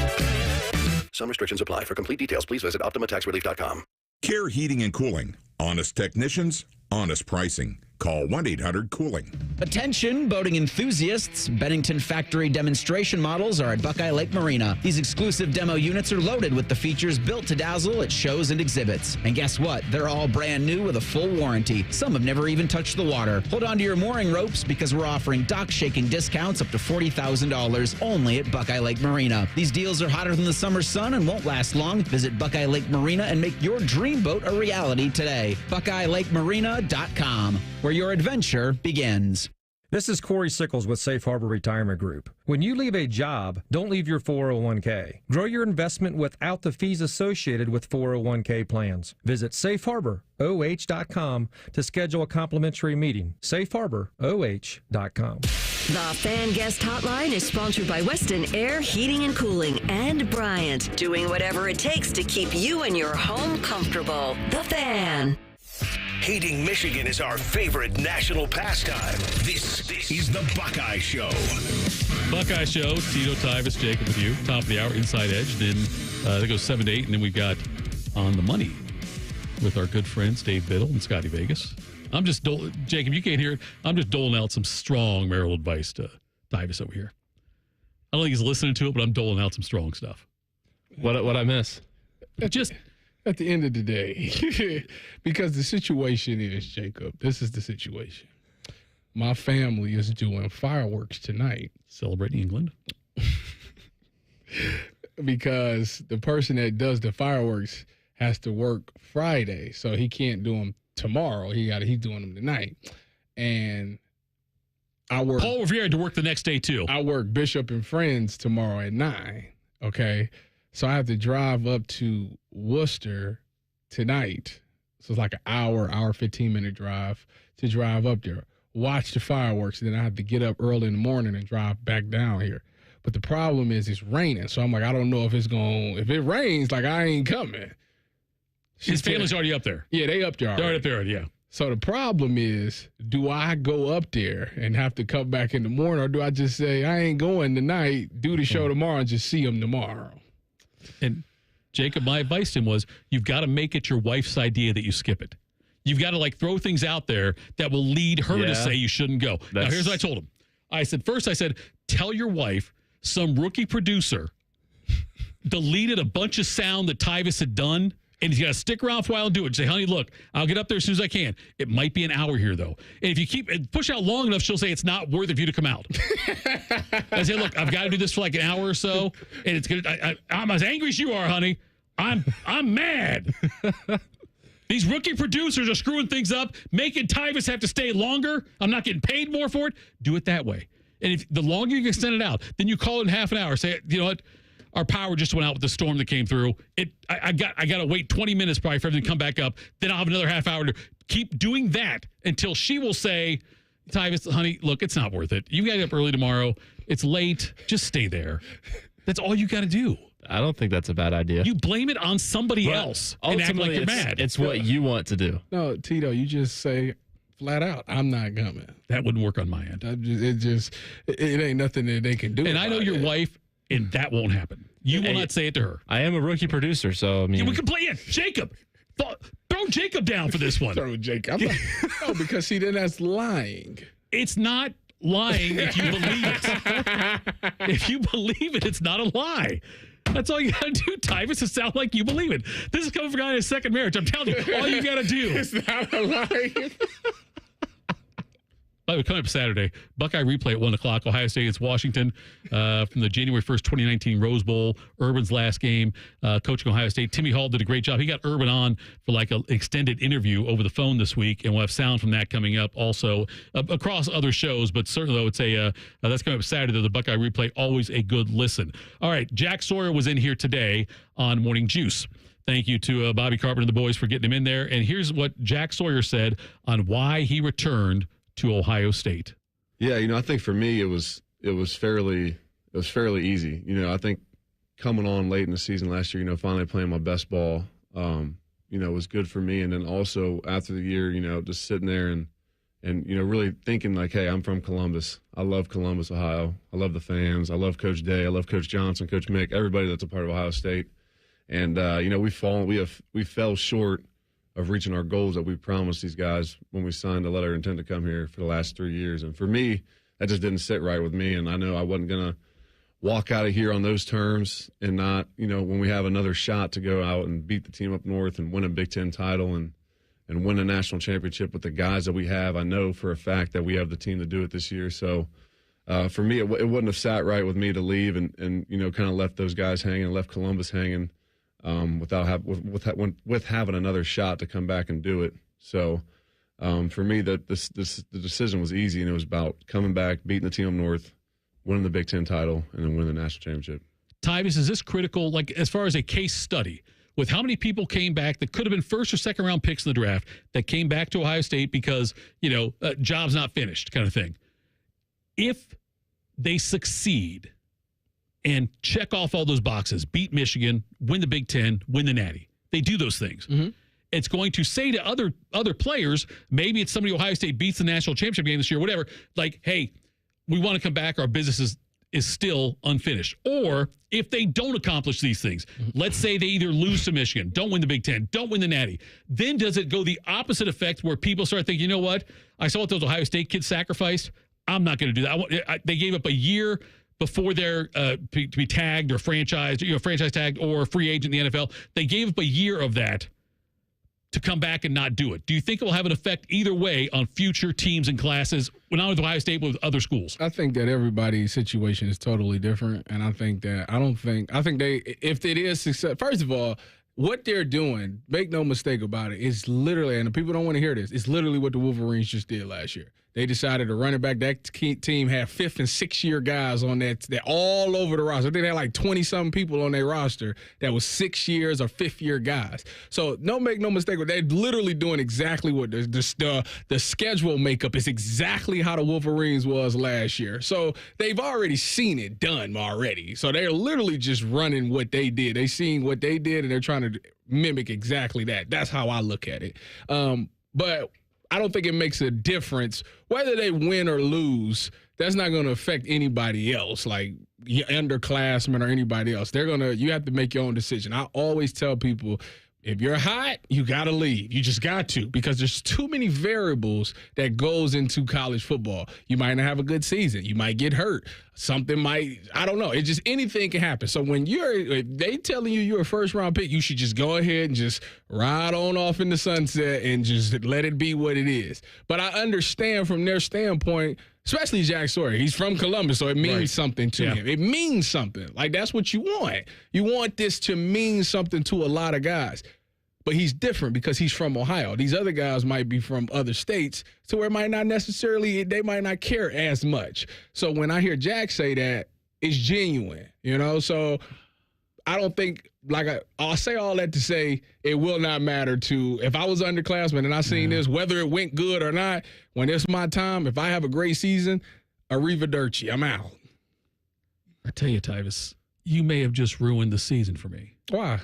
Some restrictions apply. For complete details, please visit OptimaTaxRelief.com. Care Heating and Cooling. Honest technicians, honest pricing. Call 1-800-COOLING. Attention, boating enthusiasts. Bennington factory demonstration models are at Buckeye Lake Marina. These exclusive demo units are loaded with the features built to dazzle at shows and exhibits. And guess what? They're all brand new with a full warranty. Some have never even touched the water. Hold on to your mooring ropes because we're offering dock shaking discounts up to $40,000 only at Buckeye Lake Marina. These deals are hotter than the summer sun and won't last long. Visit Buckeye Lake Marina and make your dream boat a reality today. BuckeyeLakeMarina.com, where your adventure begins. This is Corey Sickles with Safe Harbor Retirement Group. When you leave a job, don't leave your 401k. Grow your investment without the fees associated with 401k plans. Visit safeharboroh.com to schedule a complimentary meeting. safeharboroh.com. The Fan Guest Hotline is sponsored by Weston Air Heating and Cooling and Bryant, doing whatever it takes to keep you and your home comfortable. The Fan. Hating Michigan is our favorite national pastime. This is the Buckeye Show. Buckeye Show, Tito, Tyvis, Jacob with you. Top of the hour, Inside Edge. Then that goes 7 to 8. And then we've got On the Money with our good friends Dave Biddle and Scotty Vegas. I'm just, Jacob, you can't hear it. I'm just doling out some strong marital advice to Tyvis over here. I don't think he's listening to it, but I'm doling out some strong stuff. What I miss? Just at the end of the day, because the situation is, Jacob, this is the situation. My family is doing fireworks tonight. Celebrating England. Because the person that does the fireworks has to work Friday, so he can't do them tomorrow. He's doing them tonight. And I work. Paul Revere had to work the next day too. I work Bishop and Friends tomorrow at 9. Okay. So I have to drive up to Worcester tonight. So it's like an hour 15-minute drive to drive up there, watch the fireworks, and then I have to get up early in the morning and drive back down here. But the problem is it's raining. So I'm like, I don't know if if it rains, like I ain't coming. His family's already up there. Yeah, they up there already. They're up there already, yeah. So the problem is, do I go up there and have to come back in the morning, or do I just say, I ain't going tonight, do the show tomorrow, and just see them tomorrow? And Jacob, my advice to him was, you've got to make it your wife's idea that you skip it. You've got to throw things out there that will lead her to say you shouldn't go. Now, here's what I told him. I said, tell your wife some rookie producer deleted a bunch of sound that Tyvis had done, and he's got to stick around for a while and do it. Say, honey, look, I'll get up there as soon as I can. It might be an hour here, though. And if you push out long enough, she'll say it's not worth it for you to come out. I say, look, I've got to do this for like an hour or so, and it's gonna. I'm as angry as you are, honey. I'm mad. These rookie producers are screwing things up, making Tyvis have to stay longer. I'm not getting paid more for it. Do it that way. And if the longer you can extend it out, then you call it in half an hour. Say, you know what? Our power just went out with the storm that came through. I got to wait 20 minutes probably for everything to come back up. Then I'll have another half hour to keep doing that until she will say, Tyvis, honey, look, it's not worth it. You got to get up early tomorrow. It's late. Just stay there. That's all you got to do. I don't think that's a bad idea. You blame it on somebody else and act like you're mad. It's what you want to do. No, Tito, you just say flat out, I'm not coming. That wouldn't work on my end. It ain't nothing that they can do. And I know your wife, and that won't happen. You will not say it to her. I am a rookie producer, so I mean, we can play it. Jacob, throw Jacob down for this one. Throw Jacob. No, because that's lying. It's not lying if you believe it. If you believe it, it's not a lie. That's all you got to do, Tyvis, is sound like you believe it. This is coming from a guy in his second marriage. I'm telling you, all you got to do. It's not a lie. By the way, coming up Saturday, Buckeye replay at 1 o'clock. Ohio State against Washington from the January 1st, 2019 Rose Bowl. Urban's last game, coaching Ohio State. Timmy Hall did a great job. He got Urban on for like an extended interview over the phone this week, and we'll have sound from that coming up also across other shows. But certainly, I would say that's coming up Saturday, the Buckeye replay. Always a good listen. All right, Jack Sawyer was in here today on Morning Juice. Thank you to Bobby Carpenter and the boys for getting him in there. And here's what Jack Sawyer said on why he returned to Ohio State. Yeah, I think for me it was fairly easy. I think coming on late in the season last year, finally playing my best ball, was good for me. And then also after the year, just sitting there and really thinking like, hey, I'm from Columbus. I love Columbus, Ohio. I love the fans. I love Coach Day. I love Coach Johnson, Coach Mick, everybody that's a part of Ohio State. And we fell short of reaching our goals that we promised these guys when we signed the letter of intent to come here for the last 3 years. And for me, that just didn't sit right with me. And I know I wasn't going to walk out of here on those terms and not, when we have another shot to go out and beat the team up north and win a Big Ten title and win a national championship with the guys that we have. I know for a fact that we have the team to do it this year. So for me, it wouldn't have sat right with me to leave and kind of left those guys hanging, left Columbus hanging. With having another shot to come back and do it. So for me, the decision was easy, and it was about coming back, beating the team up north, winning the Big Ten title, and then winning the national championship. Tyvis, is this critical, like as far as a case study, with how many people came back that could have been first or second round picks in the draft that came back to Ohio State because, job's not finished kind of thing? if they succeed and check off all those boxes, beat Michigan, win the Big Ten, win the Natty, they do those things. Mm-hmm. It's going to say to other players, maybe it's somebody Ohio State beats the national championship game this year, whatever, like, hey, we want to come back. Our business is still unfinished. Or if they don't accomplish these things, let's say they either lose to Michigan, don't win the Big Ten, don't win the Natty, then does it go the opposite effect where people start thinking, you know what? I saw what those Ohio State kids sacrificed. I'm not going to do that. They gave up a year before they're to be tagged or franchised, franchise tagged or free agent in the NFL. They gave up a year of that to come back and not do it. Do you think it will have an effect either way on future teams and classes, not with Ohio State, but with other schools? I think that everybody's situation is totally different. And I think if it is success, first of all, what they're doing, make no mistake about it, is literally, and the people don't want to hear this, it's literally what the Wolverines just did last year. They decided to run it back. That team had 5th and 6th year guys on that. They're all over the roster. I think they had like 20-something people on their roster that was 6 years or 5th year guys. So make no mistake, they're literally doing exactly what the schedule makeup is exactly how the Wolverines was last year. So they've already seen it done already. So they're literally just running what they did. They seen what they did, and they're trying to mimic exactly that. That's how I look at it. But I don't think it makes a difference whether they win or lose. That's not going to affect anybody else, like your underclassmen or anybody else. You have to make your own decision. I always tell people, if you're hot, you got to leave. You just got to, because there's too many variables that goes into college football. You might not have a good season. You might get hurt. Something I don't know. It's just anything can happen. So when they telling you're a first-round pick, you should just go ahead and just ride on off in the sunset and just let it be what it is. But I understand from their standpoint, especially Jack Sawyer. He's from Columbus, so it means something to him. It means something. Like, that's what you want. You want this to mean something to a lot of guys. But he's different because he's from Ohio. These other guys might be from other states, so where they might not care as much. So when I hear Jack say that, it's genuine, So I don't think, I'll say all that to say it will not matter if I was underclassman and I seen this, whether it went good or not, when it's my time, if I have a great season, arrivederci, I'm out. I tell you, Tyvis, you may have just ruined the season for me. Why?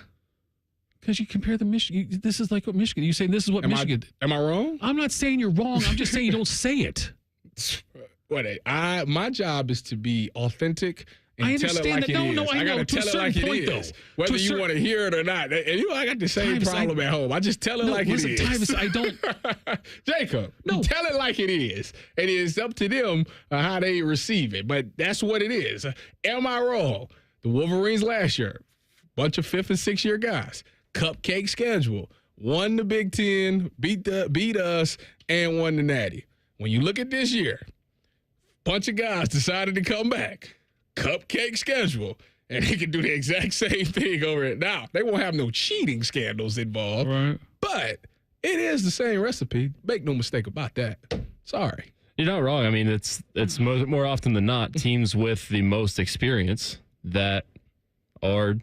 Because you compare the Michigan. This is like what Michigan. You say this is what Michigan did. Am I wrong? I'm not saying you're wrong. I'm just saying you don't say it. My job is to be authentic and I tell it understand like that. it is. No, I got to to a tell it like certain it point, is. though. Whether you want to hear it or not. And I got the same problem at home. I just tell it like it is. Tyvis, I don't. Jacob, tell it like it is. And it's up to them how they receive it. But that's what it is. Am I wrong? The Wolverines last year, bunch of 5th and 6th year guys. Cupcake schedule. Won the Big Ten, beat us, and won the Natty. When you look at this year, bunch of guys decided to come back. Cupcake schedule. And they can do the exact same thing over it. Now, they won't have no cheating scandals involved. Right. But it is the same recipe. Make no mistake about that. Sorry. You're not wrong. I mean, it's more often than not teams with the most experience that are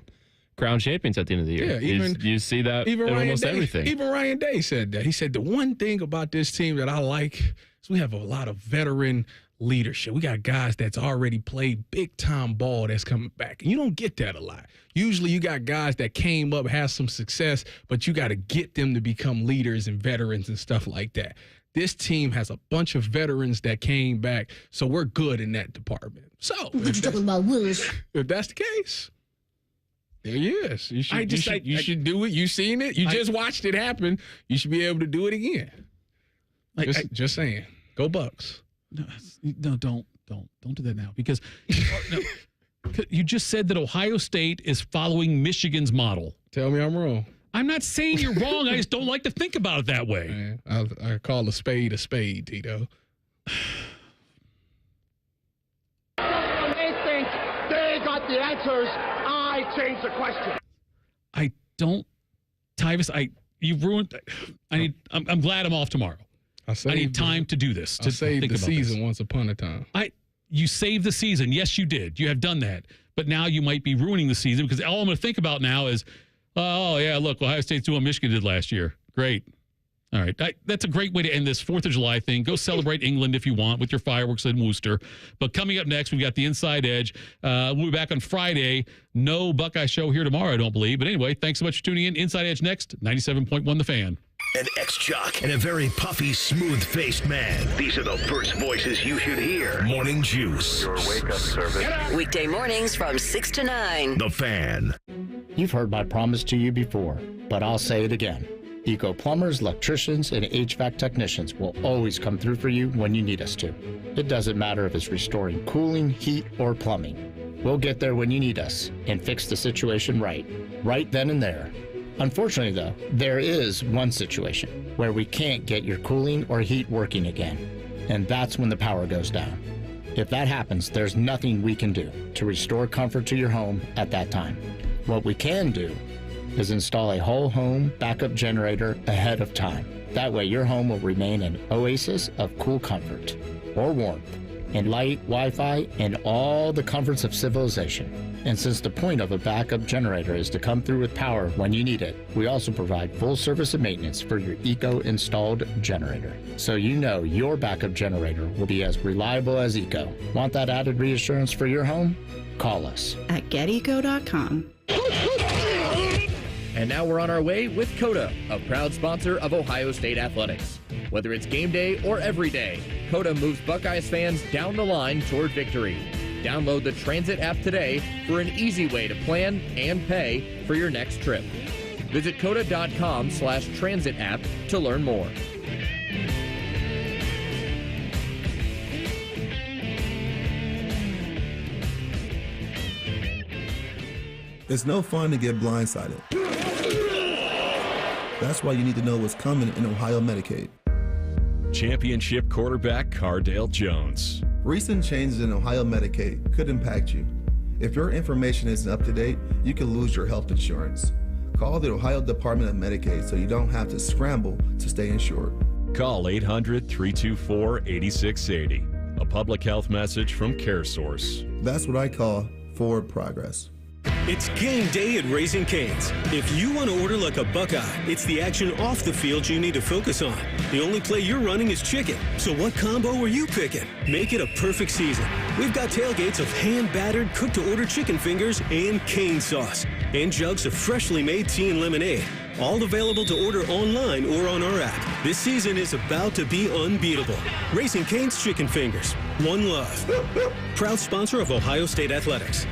crown champions at the end of the year. Yeah, you see that in almost everything. Even Ryan Day said that. He said the one thing about this team that I like is we have a lot of veteran leadership. We got guys that's already played big-time ball that's coming back. And you don't get that a lot. Usually you got guys that came up, have some success, but you got to get them to become leaders and veterans and stuff like that. This team has a bunch of veterans that came back, so we're good in that department. So What you talking about, Willis? If that's the case, there he is. You should do it. You seen it. You just watched it happen. You should be able to do it again. Just saying. Go Bucks. No, don't do that now, because you just said that Ohio State is following Michigan's model. Tell me I'm wrong. I'm not saying you're wrong. I just don't like to think about it that way. Man, I call a spade, Tito. When they think they got the answers, I change the question. I don't, Tyvis. You've ruined. I'm glad I'm off tomorrow. I need time to do this. I saved the season once upon a time. You saved the season. Yes, you did. You have done that. But now you might be ruining the season, because all I'm going to think about now is, oh, yeah, look, Ohio State's doing what Michigan did last year. Great. All right. That's a great way to end this 4th of July thing. Go celebrate England if you want with your fireworks in Worcester. But coming up next, we've got the Inside Edge. We'll be back on Friday. No Buckeye show here tomorrow, I don't believe. But anyway, thanks so much for tuning in. Inside Edge next, 97.1 The Fan. An ex-jock and a very puffy, smooth-faced man. These are the first voices you should hear. Morning Juice. Your wake-up service. Weekday mornings from 6 to 9. The Fan. You've heard my promise to you before, but I'll say it again. Eco plumbers, electricians, and HVAC technicians will always come through for you when you need us to. It doesn't matter if it's restoring cooling, heat, or plumbing. We'll get there when you need us and fix the situation right then and there. Unfortunately, though, there is one situation where we can't get your cooling or heat working again, and that's when the power goes down. If that happens, there's nothing we can do to restore comfort to your home at that time. What we can do is install a whole home backup generator ahead of time. That way your home will remain an oasis of cool comfort or warmth and light, Wi-Fi, and all the comforts of civilization. And since the point of a backup generator is to come through with power when you need it, we also provide full service and maintenance for your Eco-installed generator. So you know your backup generator will be as reliable as Eco. Want that added reassurance for your home? Call us at geteco.com. And now we're on our way with Coda, a proud sponsor of Ohio State Athletics. Whether it's game day or every day, Coda moves Buckeyes fans down the line toward victory. Download the Transit app today for an easy way to plan and pay for your next trip. Visit coda.com/transit app to learn more. It's no fun to get blindsided. That's why you need to know what's coming in Ohio Medicaid. Championship quarterback Cardale Jones. Recent changes in Ohio Medicaid could impact you. If your information isn't up to date, you can lose your health insurance. Call the Ohio Department of Medicaid so you don't have to scramble to stay insured. Call 800-324-8680. A public health message from CareSource. That's what I call forward progress. It's game day at Raising Cane's. If you want to order like a Buckeye, it's the action off the field you need to focus on. The only play you're running is chicken. So what combo are you picking? Make it a perfect season. We've got tailgates of hand-battered, cooked-to-order chicken fingers and cane sauce. And jugs of freshly made tea and lemonade. All available to order online or on our app. This season is about to be unbeatable. Raising Cane's Chicken Fingers. One love. Proud sponsor of Ohio State Athletics.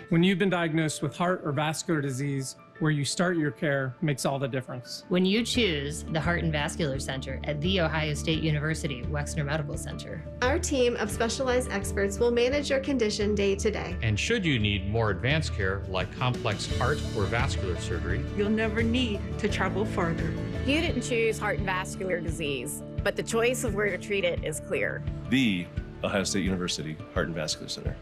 When you've been diagnosed with heart or vascular disease, where you start your care makes all the difference. When you choose the Heart and Vascular Center at The Ohio State University Wexner Medical Center. Our team of specialized experts will manage your condition day to day. And should you need more advanced care like complex heart or vascular surgery, you'll never need to travel further. You didn't choose heart and vascular disease, but the choice of where to treat it is clear. The Ohio State University Heart and Vascular Center.